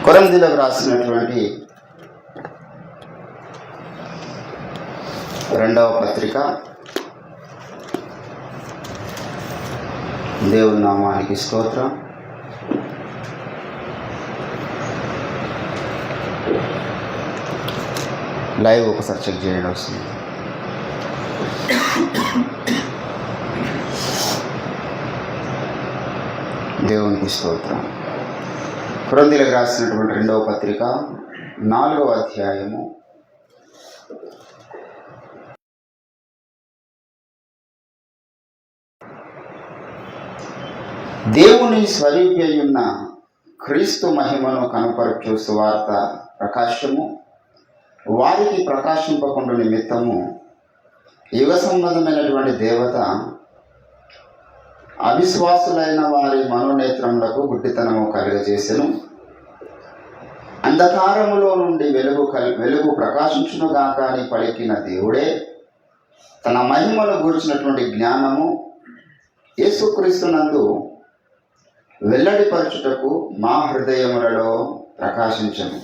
కొరింథీయులకు రాసినటువంటి రెండవ పత్రిక. దేవుని నామానికి స్తోత్రం. లైవ్ ఒకసారి చెక్ చేయండి వస్తుంది. దేవునికి స్తోత్రం. కొరింథీయులకు రాసినటువంటి రెండవ పత్రిక 4వ అధ్యాయము 'దేవుని స్వరూపియైయున్న క్రీస్తు మహిమను కనపరచు సువార్త ప్రకాశము వారికి ప్రకాశింపకుండా నిమిత్తము యుగ సంబంధమైనటువంటి దేవత అవిశ్వాసులైన వారి మనోనేత్రములకు గుడ్డితనము కలుగజేసెను. అంధకారములో నుండి వెలుగు ప్రకాశించునుగాక అని పలికిన దేవుడే తన మహిమను గూర్చినటువంటి జ్ఞానము యేసుక్రీస్తునందు వెల్లడిపరచుటకు మా హృదయములలో ప్రకాశించను.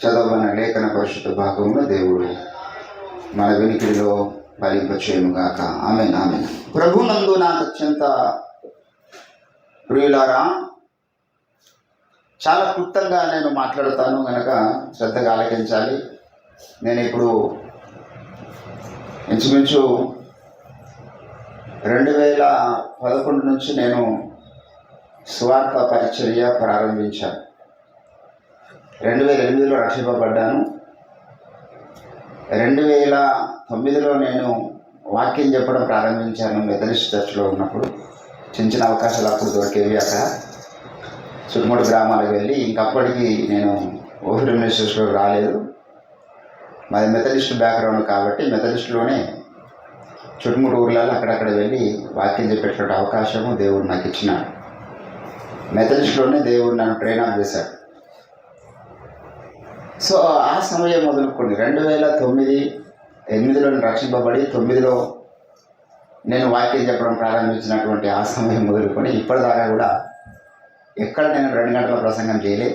చదవన లేఖన పరిశుద్ధ భాగంలో దేవుడు మన వినికిడిలో ఫలింపచేయునుగాక. ఆమేన్, ఆమేన్. ప్రభునందు నాకు అత్యంత ప్రియులారా, చాలా క్లుప్తంగా నేను మాట్లాడుతాను కనుక శ్రద్ధగా ఆలకించాలి. నేను ఇప్పుడు ఇంచుమించు 2011 నుంచి నేను సువార్త పరిచర్య ప్రారంభించాను. 2008లో రక్షింపబడ్డాను. 2009లో నేను వాక్యం చెప్పడం ప్రారంభించాను. మెథడిస్ట్ చర్చ్లో ఉన్నప్పుడు చిన్న అవకాశాలు అప్పుడు దొరికేవి. అక్కడ చుట్టుముట్టు గ్రామాలకు వెళ్ళి, ఇంకప్పటికి నేను ఓఫీర్ మినిస్ట్రీస్లోకి రాలేదు. మాది మెథడిస్ట్ బ్యాక్గ్రౌండ్ కాబట్టి మెథడిస్ట్లోనే చుట్టుముట్టు ఊర్లలో అక్కడక్కడ వెళ్ళి వాక్యం చెప్పేటువంటి అవకాశము దేవుడు నాకు ఇచ్చినాడు. మెథడిస్ట్లోనే దేవుడు నన్ను ట్రైన్ అప్ చేశాడు. సో ఆ సమయం మొదలుకొని 2008లో రక్షింపబడి 9లో నేను వాక్యం చెప్పడం ప్రారంభించినటువంటి ఆ సమయం మొదలుకొని ఇప్పటిదాకా కూడా ఎక్కడ నేను 2 గంటల ప్రసంగం చేయలే,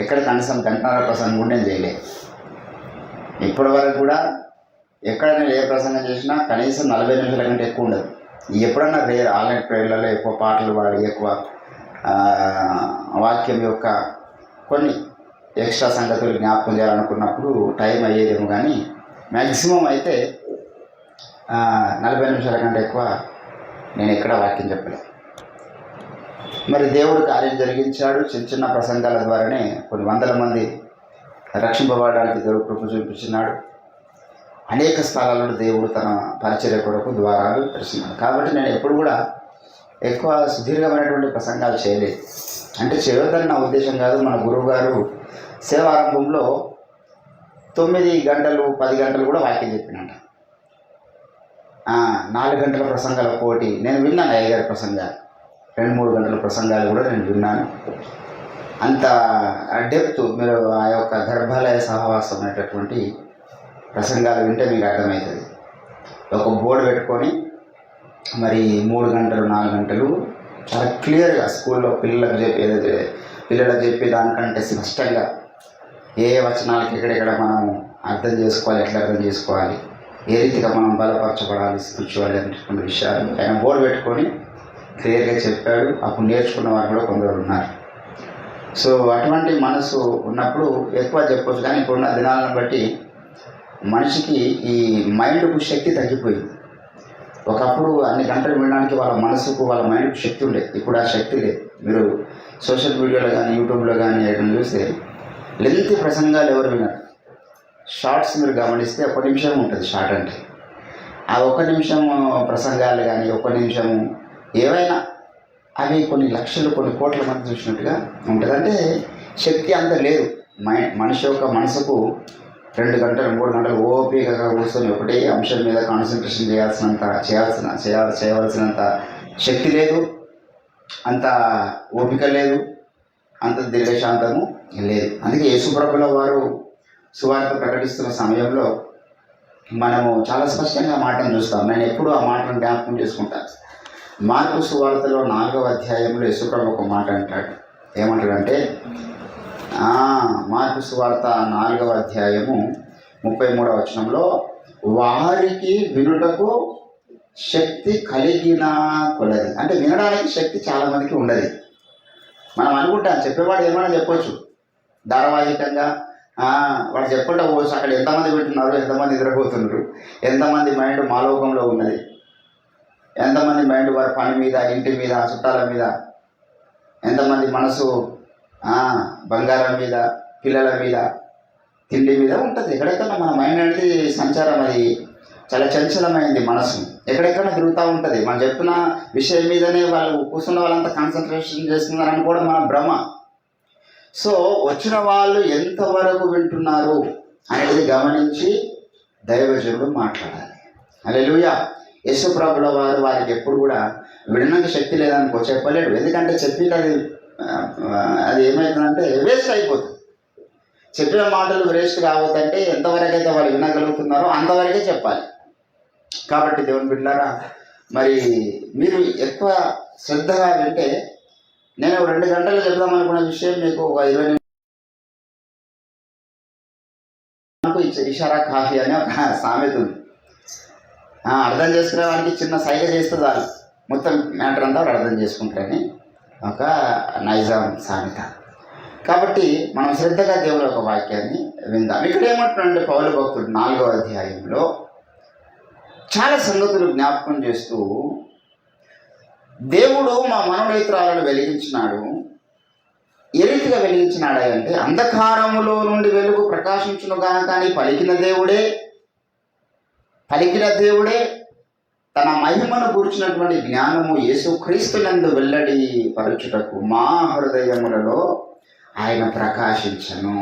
ఎక్కడ కనీసం గంటన్నర ప్రసంగం కూడా నేను చేయలే. ఇప్పటి వరకు కూడా ఎక్కడ నేను ఏ ప్రసంగం చేసినా కనీసం 40 నిమిషాల కంటే ఎక్కువ ఉండదు. ఎప్పుడన్నా రేర్ ఆన్లైన్ ప్రేయర్లలో ఎక్కువ పాటలు పాడి ఎక్కువ వాక్యం యొక్క కొన్ని ఎక్స్ట్రా సంగతులు జ్ఞాపకం చేయాలనుకున్నప్పుడు టైం అయ్యేదేమో, కానీ మ్యాక్సిమం అయితే 40 నిమిషాల కంటే ఎక్కువ నేను ఎక్కడ వాక్యం చెప్పలేదు. మరి దేవుడు కార్యం జరిగించాడు. చిన్న ప్రసంగాల ద్వారానే కొన్ని వందల మంది రక్షింపబడడానికి దేవుడు కృప చూపించినాడు. అనేక స్థలాలలో దేవుడు తన పరిచర్య కొరకు ద్వారాలు తెరిచినాడు. కాబట్టి నేను ఎప్పుడు కూడా ఎక్కువ సుదీర్ఘమైనటువంటి ప్రసంగాలు చేయలేదు. అంటే చేయొద్దని నా ఉద్దేశం కాదు. మన గురువు గారు సేవారంభంలో 9 గంటలు 10 గంటలు కూడా వాక్యం చెప్పినట్ట. 4 గంటల ప్రసంగాల పోటీ నేను విన్నాను. 5 ప్రసంగాలు, 2-3 గంటల ప్రసంగాలు కూడా నేను విన్నాను. అంత డెప్త్ మీరు ఆ యొక్క గర్భాలయ సహవాసం అనేటటువంటి ప్రసంగాలు వింటే మీకు అర్థమవుతుంది. ఒక బోర్డు పెట్టుకొని మరి 3 గంటలు 4 గంటలు చాలా క్లియర్గా స్కూల్లో పిల్లలకు చెప్పే దానికంటే స్పష్టంగా ఏ వచనాలకి ఎక్కడెక్కడ మనం అర్థం చేసుకోవాలి, ఎట్లా అర్థం చేసుకోవాలి, ఏ రీతిగా మనం బలపరచబడాలి స్పిరిచువల్ అనేటువంటి విషయాలు ఆయన బోర్డు పెట్టుకొని క్లియర్గా చెప్పాడు. అప్పుడు నేర్చుకున్న వారు కూడా కొందరు ఉన్నారు. సో అటువంటి మనసు ఉన్నప్పుడు ఎక్కువ చెప్పవచ్చు. కానీ ఇప్పుడున్న దినాలను బట్టి మనిషికి ఈ మైండ్కు శక్తి తగ్గిపోయింది. ఒకప్పుడు అన్ని గంటలు వినడానికి వాళ్ళ మనసుకు వాళ్ళ మైండ్కు శక్తి ఉండేది. ఇప్పుడు ఆ శక్తి లేదు. మీరు సోషల్ మీడియాలో కానీ యూట్యూబ్లో కానీ ఎక్కడ చూస్తే లెంత్ ప్రసంగాలు ఎవరు వినరు. షార్ట్స్ మీరు గమనిస్తే 1 నిమిషం ఉంటుంది షార్ట్. అంటే ఆ 1 నిమిషం ప్రసంగాలు కానీ 1 నిమిషం ఏవైనా అవి కొన్ని లక్షలు కొన్ని కోట్ల మంది చూసినట్టుగా ఉంటుంది. అంటే శక్తి అంత లేదు. మనిషి యొక్క మనసుకు 2 గంటలు 3 గంటలు ఓపికగా కూర్చొని ఒకటే అంశం మీద కాన్సన్ట్రేషన్ చేయవలసినంత శక్తి లేదు, అంత ఓపిక లేదు, అంత దీర్ఘశాంతము లేదు. అందుకే యేసుప్రభుల వారు సువార్త ప్రకటిస్తున్న సమయంలో మనము చాలా స్పష్టంగా మాటను చూస్తాం. నేను ఎప్పుడు ఆ మాటను జ్ఞాపకం చేసుకుంటాను. మార్కు సువార్తలో 4వ అధ్యాయంలో యేసుప్రభు ఒక మాట అంటాడు. ఏమంటాడంటే, మార్కు సువార్త 4వ అధ్యాయము 33వ వచనంలో, వారికి వినుటకు శక్తి కలిగిన కొలది. అంటే వినడానికి శక్తి చాలా మందికి ఉండదు. మనం అనుకుంటాం చెప్పేవాడు ఏమైనా చెప్పొచ్చు ధారావాహికంగా, వాడు చెప్పుకుంటా పోవచ్చు. అక్కడ ఎంతమంది వింటున్నారు, ఎంతమంది నిద్రపోతున్నారు, ఎంతమంది మైండ్ మాలోకంలో ఉన్నది, ఎంతమంది మైండ్ వారి పని మీద, ఇంటి మీద, చుట్టాల మీద, ఎంతమంది మనసు బంగారం మీద, పిల్లల మీద, తిండి మీద ఉంటుంది. ఎక్కడెక్కడ మన మైండ్ అనేది సంచారం, అది చాలా చంచలమైంది మనసు, ఎక్కడెక్కడ తిరుగుతూ ఉంటుంది. మనం చెప్తున్న విషయం మీదనే వాళ్ళు కూర్చున్న వాళ్ళంతా కాన్సన్ట్రేషన్ చేస్తున్నారు అనుకోవడం మన భ్రమ. సో వచ్చిన వాళ్ళు ఎంతవరకు వింటున్నారు అనేది గమనించి దైవజనుడు మాట్లాడాలి. హల్లెలూయా. యేసు ప్రభుల వారు వారికి ఎప్పుడు కూడా వినడానికి శక్తి లేదనుకో చెప్పలేడు. ఎందుకంటే చెప్పిన అది ఏమవుతుందంటే వేస్ట్ అయిపోతుంది. చెప్పిన మాటలు వేస్ట్ కావద్దంటే ఎంతవరకైతే వాళ్ళు వినగలుగుతున్నారో అంతవరకే చెప్పాలి. కాబట్టి దేవుని బిడ్డలారా, మరి మీరు ఎక్కువ శ్రద్ధగా వింటే, నేను 2 గంటలు చెప్దాం అనుకున్న విషయం మీకు ఒక 20 నిమిషాలకు ఇషారా కాఫీ అని ఒక సామెత ఉంది. అర్థం చేసుకునే వానికి చిన్న సైగ చేస్తే చాలు మొత్తం మ్యాటర్ అంతా అర్థం చేసుకుంటారని ఒక నైజాం సామెత. కాబట్టి మనం శ్రద్ధగా దేవుని యొక్క వాక్యాన్ని విందాం. ఇక్కడ ఏమంటున్నాడంటే పౌలు భక్తుడు 4వ అధ్యాయంలో చాలా సంగతులు జ్ఞాపకం చేస్తూ, దేవుడు మా మనోనేత్రాలను వెలిగించినాడు. ఏ రీతిగా వెలిగించినాడా అంటే, అంధకారములో నుండి వెలుగు ప్రకాశించునుగా కానీ పలికిన దేవుడే తన మహిమను కూర్చున్నటువంటి జ్ఞానము యేసుక్రీస్తునందు వెల్లడి పరచుటకు మా హృదయములలో ఆయన ప్రకాశించను.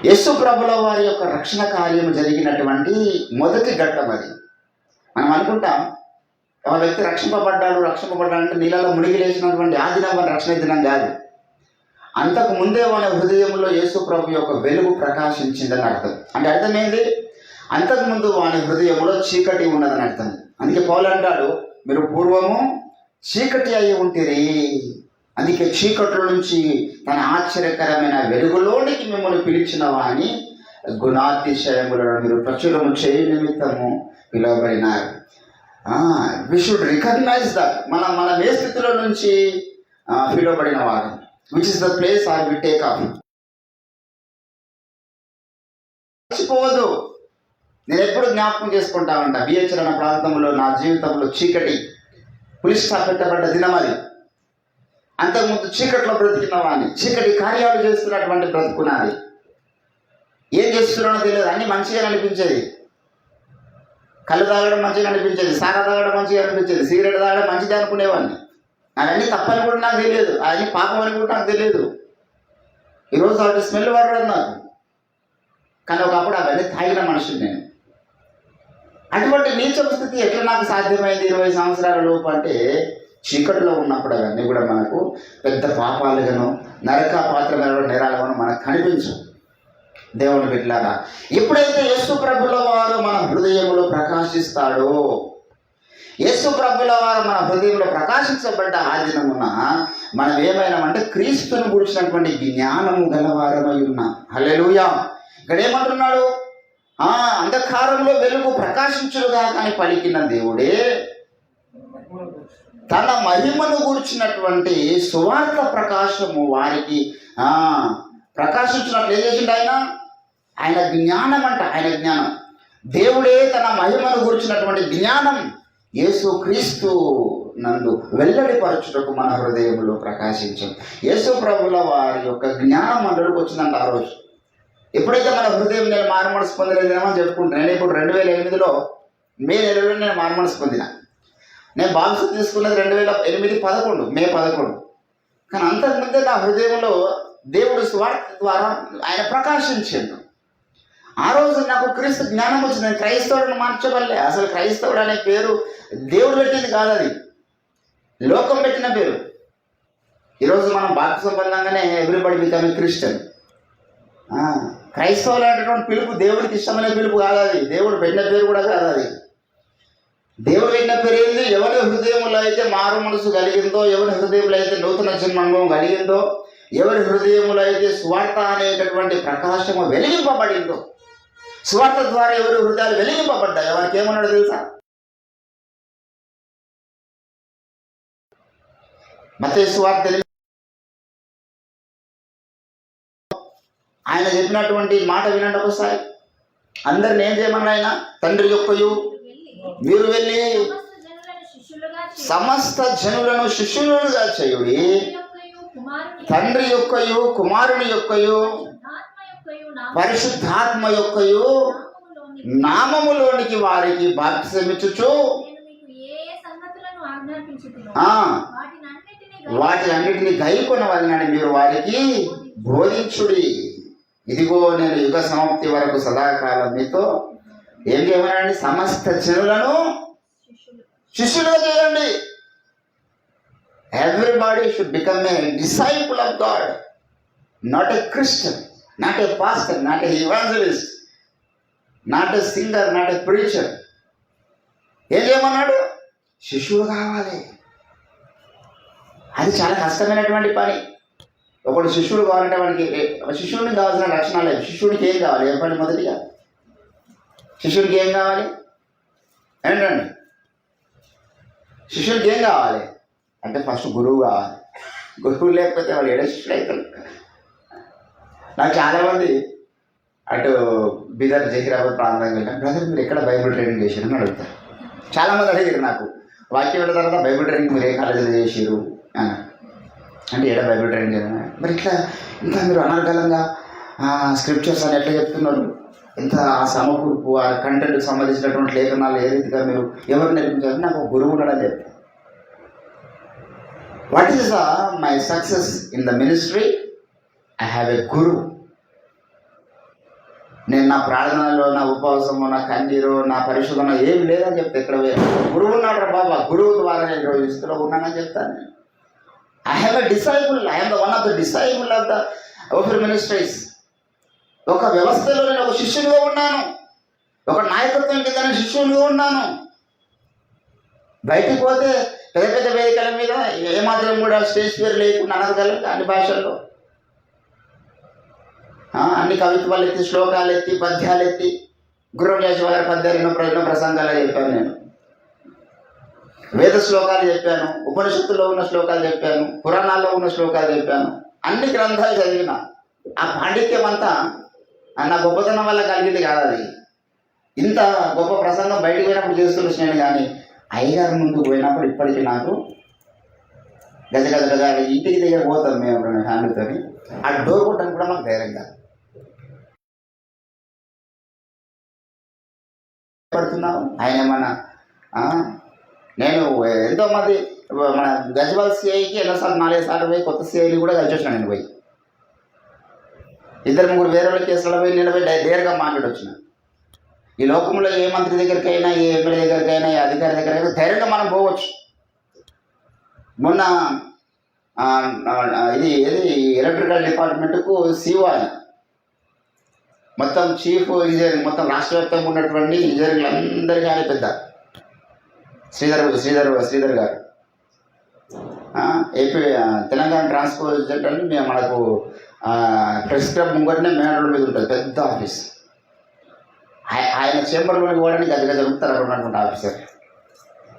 యేసు ప్రభుల వారి యొక్క రక్షణ కార్యము జరిగినటువంటి మొదటి ఘట్టం అది. మనం అనుకుంటాం ఒక వ్యక్తి రక్షింపబడ్డాడంటే నీళ్ళలో మునిగి లేచినటువంటి ఆ దినం వారి రక్షణ దినం కాదు. అంతకు ముందే వాళ్ళ హృదయంలో యేసు ప్రభు యొక్క వెలుగు ప్రకాశించిందని అర్థం. అంటే అర్థమైంది, అంతకుముందు వాని హృదయంలో చీకటి ఉన్నదని అర్థం. అందుకే పౌలు అంటాడు, మీరు పూర్వము చీకటి అయి ఉంటిరి, అందుకే చీకట్ల నుంచి తన ఆశ్చర్యకరమైన వెలుగులోనికి మిమ్మల్ని పిలిచిన వాని గుణాతిశయములను మీరు ప్రచురము చేయ నిమిత్తము పిలువబడినారు. వి షుడ్ రికగ్నైజ్ దట్ మనం ఏ స్థితిలో నుంచి పిలువబడిన వారు, which is the place are we take off. మర్చిపోవద్దు. నేను ఎప్పుడు జ్ఞాపకం చేసుకుంటా ఉంటా, బిహెచ్ఎల్ అన్న ప్రాంతంలో నా జీవితంలో చీకటి పులిస్టా పెట్టబడ్డ దినం అది. అంతకుముందు చీకట్లో బ్రతికిన వాడిని, చీకటి కార్యాలు చేస్తున్నటువంటి బ్రతుకున్నది. ఏం చేస్తున్నానో తెలియదు, అన్నీ మంచిగా అనిపించేది. కళ్ళు తాగడం మంచిగా అనిపించేది, సారా తాగడం మంచిగా అనిపించేది, సిగరెట్ తాగడం మంచిది అనుకునేవాడిని. అవన్నీ తప్పని కూడా నాకు తెలియదు, అవన్నీ పాపం అని కూడా నాకు తెలియదు. ఈరోజు వాటి స్మెల్ పడడం నాకు, కానీ ఒకప్పుడు అవన్నీ తాగిన మనుషులు నేను. అటువంటి నీచ స్థితి ఎట్లా నాకు సాధ్యమైంది 20 సంవత్సరాల లోపు అంటే, చీకటిలో ఉన్నప్పుడు అవన్నీ కూడా మనకు పెద్ద పాపాలుగాను నరక పాత్రమైన నేరాలుగాను మనకు కనిపించు. దేవుని బిడ్డలారా, ఎప్పుడైతే యేసు ప్రభుల వారు మన హృదయంలో ప్రకాశిస్తాడో, యేసు ప్రభుల వారు మన హృదయంలో ప్రకాశించబడ్డ ఆ దినమున మనం ఏమైనామంటే క్రీస్తును గురించినటువంటి జ్ఞానము గలవారమై ఉన్నాం. హల్లెలూయా. ఇక్కడ ఏమంటున్నాడు, అంధకారంలో వెలుగు ప్రకాశించుగా కానీ పలికిన దేవుడే తన మహిమను గురించినటువంటి సువార్త ప్రకాశము వారికి ప్రకాశించినట్లు ఏం చేసిండు ఆయన జ్ఞానం అంట. ఆయన జ్ఞానం, దేవుడే తన మహిమను గురించినటువంటి జ్ఞానం యేసు క్రీస్తు నందు వెల్లడిపరచుటకు మన హృదయంలో ప్రకాశించం. యేసు ప్రభుల వారి యొక్క జ్ఞానం మనలోకి వచ్చిందంట ఆ రోజు. ఎప్పుడైతే మన హృదయం నేను మారుమనసు పొందలేదేమని చెప్పుకుంటాను. నేను ఇప్పుడు 2008లో మే 20 నేను మారుమనసు పొందిన. నేను బాప్తిసం తీసుకున్నది 2008 మే 11. కానీ అంతకుముందే నా హృదయంలో దేవుడు స్వార్థ ద్వారా ఆయన ప్రకాశించాడు. ఆ రోజు నాకు క్రీస్తు జ్ఞానం వచ్చింది. నేను క్రైస్తవుడిని మార్చబడలే. అసలు క్రైస్తవుడు అనే పేరు దేవుడు పెట్టింది కాదు, అది లోకం పెట్టిన పేరు. ఈరోజు మనం బాప్తిసం పొందంగానే ఎవ్రీబడి బికమ్ క్రిస్టియన్. క్రైస్తవులు అనేటువంటి పిలుపు దేవుడికి ఇష్టమైన పిలుపు కాదు, అది దేవుడు పెట్టిన పేరు కూడా కాదు. అది దేవుడు పెట్టిన పేరు ఏంది? ఎవరి హృదయంలో అయితే మారు మనసు కలిగిందో, ఎవరి హృదయంలో అయితే నూతన జన్మ అనుభవం కలిగిందో, ఎవరి హృదయములో అయితే సువార్త అనేటటువంటి ప్రకాశము వెలిగింపబడిందో, సువార్త ద్వారా ఎవరి హృదయాలు వెలిగింపబడ్డాయి, వారికి ఏమన్నాడు తెలుసా? మత్తయి సువార్త ఆయన చెప్పినటువంటి మాట వినండి ఒకసారి. అందరిని ఏం చేయమన్నాడు ఆయన? తండ్రి యొక్కయు మీరు వెళ్ళి సమస్త జనులను శిష్యులుగా చేయుడి, తండ్రి యొక్కయు కుమారుని యొక్కయు పరిశుద్ధాత్మ యొక్కయు నామములోనికి వారికి బాప్తిసమిచ్చుచు వాటి అన్నిటిని గైకొనవలనని మీరు వారికి బోధించుడి. ఇదిగో నేను యుగ సమాప్తి వరకు సదాకాలం మీతో ఏం చేయమనండి? సమస్త జనులను శిష్యులుగా చేయండి. Everybody should become a disciple of God, not a Christian, not a pastor, not a evangelist, not a singer, not a preacher. ఏం చేయమన్నాడు? శిష్యుడు కావాలి. అది చాలా కష్టమైనటువంటి పని. ఒకడు శిష్యుడు కావాలంటే వాడికి శిష్యుడికి కావాల్సిన లక్షణాలు లేవు. శిష్యుడికి ఏం కావాలి చెప్పండి? మొదటిగా శిష్యుడికి ఏం కావాలి ఏంటండి? శిష్యుడికి ఏం కావాలి అంటే ఫస్ట్ గురువు కావాలి. గురువు లేకపోతే వాళ్ళు ఏడే శిష్యుడు అవుతారు. నాకు చాలామంది అటు బీదర్ జహీరాబాద్ ప్రాంతానికి వెళ్ళాను, బ్రదర్ మీరు ఎక్కడ బైబిల్ ట్రైనింగ్ చేశారని అడుగుతారు. చాలామంది అడిగారు నాకు, వాక్యం వెళ్ళిన తర్వాత బైబిల్ ట్రైనింగ్ మీరు ఏ కాలేజీలో చేసారు అని. అంటే ఏడా బైబిల్ ట్రైనింగ్ చేయడం. మరి ఇట్లా ఇంకా మీరు అనర్గళంగా స్క్రిప్చర్స్ అని ఎట్లా చెప్తున్నారు? ఎంత ఆ సమకూర్పు, ఆ కంటెంట్కి సంబంధించినటువంటి లేఖనాలు ఏ రీతిగా మీరు ఎవరు నేర్పించారు? నాకు గురువు ఉండడం చెప్తాను. What is my success in the ministry? I have a guru. నేను నా ప్రార్థనలో, నా ఉపవాసము, నా కన్నీరు, నా పరిశోధన ఏం లేదని చెప్తే ఎక్కడ గురువు ఉన్నాడు రా బాబా, గురువు ద్వారా నేను ఈరోజు ఇస్తులో ఉన్నానని చెప్తాను. I have a disciple. I am the one of the disciple of the Ophir Ministries. ఒక వ్యవస్థలో నేను ఒక శిష్యునిగా ఉన్నాను, ఒక నాయకత్వం కింద నేను శిష్యునిగా ఉన్నాను. బయటికి పోతే పెద్ద పెద్ద వేదికల మీద ఏమాత్రం కూడా స్టేజ్ పేరు లేకుండా అనగలం అన్ని భాషల్లో అన్ని కవిత్వాలు ఎత్తి, శ్లోకాలు ఎత్తి, పద్యాలు ఎత్తి, గుర్రం చేసి వారి పద్యాలు ఎన్నో ప్రసంగాలు చెప్పాను. నేను వేద శ్లోకాలు చెప్పాను, ఉపనిషత్తుల్లో ఉన్న శ్లోకాలు చెప్పాను, పురాణాల్లో ఉన్న శ్లోకాలు చెప్పాను, అన్ని గ్రంథాలు చదివిన. ఆ పాండిత్యం అంతా నా గొప్పతనం వల్ల కలిగింది కాదు. అది ఇంత గొప్ప ప్రసంగం బయటకు పోయినప్పుడు చేస్తున్నాను, కానీ అయ్యగారి ముందుకు పోయినప్పుడు ఇప్పటికీ నాకు గజ ఇంటికి దగ్గర పోతాం మేము ఫ్యామిలీతో. ఆ డోర్ కొట్టడానికి కూడా మాకు ధైర్యం కాదు. పడుతున్నాము ఆయన ఏమన్నా నేను ఎంతోమంది మన గజ్వాల్ సిఐకి ఎన్నోసార్లు 4 సార్లు పోయి కొత్త సిఐని కూడా కలిసి వచ్చినా. నేను పోయి 2-3 వేరే వాళ్ళ కేసులో పోయి నిలబడి డైరెక్ట్గా మాట్లాడొచ్చిన. ఈ లోకంలో ఏ మంత్రి దగ్గరికైనా, ఏ ఎమ్మెల్యే దగ్గరికైనా, ఏ అధికారి దగ్గరైనా ధైర్యంగా మనం పోవచ్చు. మొన్న ఇది ఎలక్ట్రికల్ డిపార్ట్మెంట్కు సిఓ ఆయన, మొత్తం చీఫ్ ఇంజనీరింగ్, మొత్తం రాష్ట్ర వ్యాప్తంగా ఉన్నటువంటి ఇంజనీరింగ్లు అందరికీ ఆయన పెద్ద శ్రీధర్ గారు. ఏపీ తెలంగాణ ట్రాన్స్పోర్ట్ అని మనకు ప్రెస్ క్లబ్ ముంగటనే మెయిన్ రోడ్ మీద ఉంటుంది పెద్ద ఆఫీస్. ఆయన చేంబర్లోకి పోవడానికి గజ జరుగుతారు అక్కడ ఉన్నటువంటి ఆఫీసర్,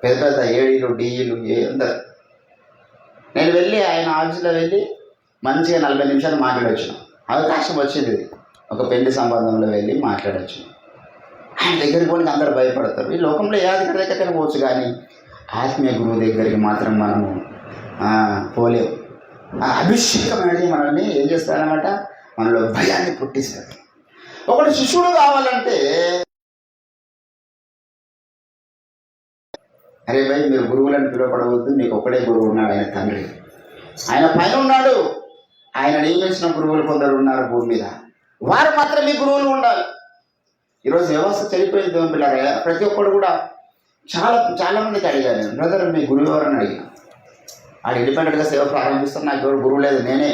పెద్ద పెద్ద ఏడీలు, డిఈలు అందరు. నేను వెళ్ళి ఆయన ఆఫీస్లో వెళ్ళి మంచిగా 40 నిమిషాలు మాట్లాడొచ్చిన. అవకాశం వచ్చింది, ఒక పెళ్లి సంబంధంలో వెళ్ళి మాట్లాడవచ్చు. ఆయన దగ్గరికి పోయి అందరు భయపడతారు. ఈ లోకంలో ఏ అధికారి దగ్గర పోవచ్చు, కానీ ఆత్మీయ గురువు దగ్గరికి మాత్రం మనము పోలేము. అభిషేకం అనేది మనల్ని ఏం చేస్తారన్నమాట, మనలో భయాన్ని పుట్టిస్తారు. ఒకటి శిష్యుడు కావాలంటే, అరే భయ్ మీరు గురువులను పిలువపడవద్దు, మీకు ఒక్కడే గురువు ఉన్నాడు, ఆయన తండ్రి. ఆయన పైన ఉన్నాడు. ఆయన నియమించిన గురువులు కొందరు ఉన్నారు భూమి మీద, వారు మాత్రం మీ గురువులు ఉండాలి. ఈరోజు వ్యవస్థ చెడిపోయింది దేవుని పిల్లరా. ప్రతి ఒక్కడు కూడా చాలా మందికి అడిగాను నేను, బ్రదర్ మీ గురువు ఎవరని అడిగాను. ఆడు ఇండిపెండెంట్గా సేవ ప్రారంభిస్తాను, నాకు ఎవరు గురువు లేదు, నేనే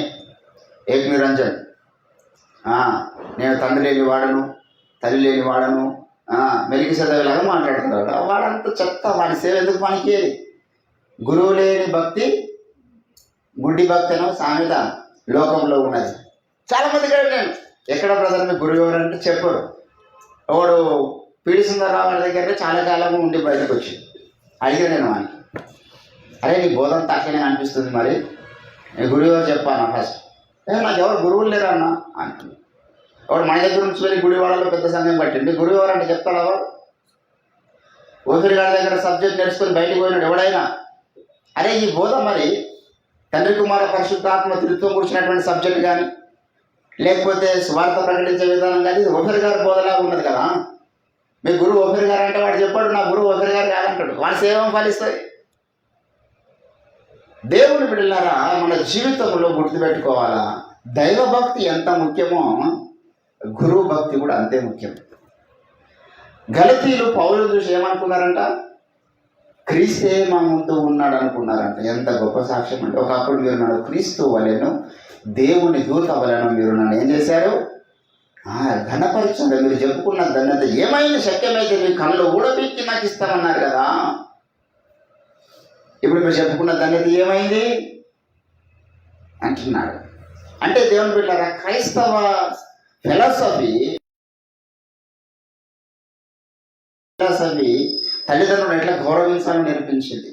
ఏక్ నిరంజన్, నేను తండ్రి లేని వాడను, తల్లి లేని వాడను, మెలికి చదివేలాగా మాట్లాడుతున్నాడు. వాడంతా చెత్త, వాడి సేవ ఎందుకు పనికేది? గురువు లేని భక్తి గుడ్డి భక్తి అనో సామెత లోకంలో ఉన్నది. చాలామంది కూడా నేను ఎక్కడ బ్రదర్ మీ గురువు ఎవరంటే చెప్పరు. వాడు పిడి సుందరరావు గారి దగ్గర చాలా కాలం ఉండి బయటకు వచ్చి అడిగా నేను అని, అరే నీ బోధంతా అట్లనే అనిపిస్తుంది, మరి నీ గురువు ఎవరు చెప్పాను ఫస్ట్. నాకు ఎవరు గురువులు లేరా అన్న అంటుంది. వాడు మన దగ్గర నుంచి వెళ్ళి గుడివాడలో పెద్ద సమయం పట్టింది. గురువు ఎవరంటే చెప్తాడా వాడు? ఓఫిరి గారి దగ్గర సబ్జెక్ట్ నేర్చుకొని బయటకు పోయినాడు ఎవడైనా. అరే ఈ బోధ మరి తండ్రి కుమార పరిశుద్ధాత్మ త్రిత్వం కూర్చున్నటువంటి సబ్జెక్ట్ కానీ లేకపోతే స్వార్థ ప్రకటించే విధానం కానీ ఇది ఓఫిరి గారి బోధలాగా ఉన్నది కదా. మీ గురువు ఓఫిరి గారు అంటే వాడు చెప్పాడు నా గురువు ఓఫిరి గారు కాదంటాడు. వాడి సేవం ఫలిస్తుంది. దేవుని బిడ్డలారా, మన జీవితంలో గుర్తుపెట్టుకోవాలా, దైవభక్తి ఎంత ముఖ్యమో గురువు భక్తి కూడా అంతే ముఖ్యం. గలతీయులు పౌలు చూసి ఏమనుకున్నారంట? క్రీస్తే మా ముందు ఉన్నాడు అనుకున్నారంట. ఎంత గొప్ప సాక్ష్యం అంటే, ఒకప్పుడు మీరు నన్ను క్రీస్తు వలెను దేవుని దూత వలెను మీరు నన్ను ఏం చేశారు? ఘనపరిచండి. మీరు చెప్పుకున్న ధన్యత ఏమైంది? శక్యమైతే మీ కళ్ళు ఊడబెట్టి నాకు ఇస్తామన్నారు కదా. ఇప్పుడు మీరు చెప్పుకున్న ధన్యత ఏమైంది అంటున్నాడు. అంటే దేవుని బిడ్డలారా, క్రైస్తవ ఫిలాసఫీ తల్లిదండ్రులను ఎట్లా గౌరవించాలని నేర్పించింది.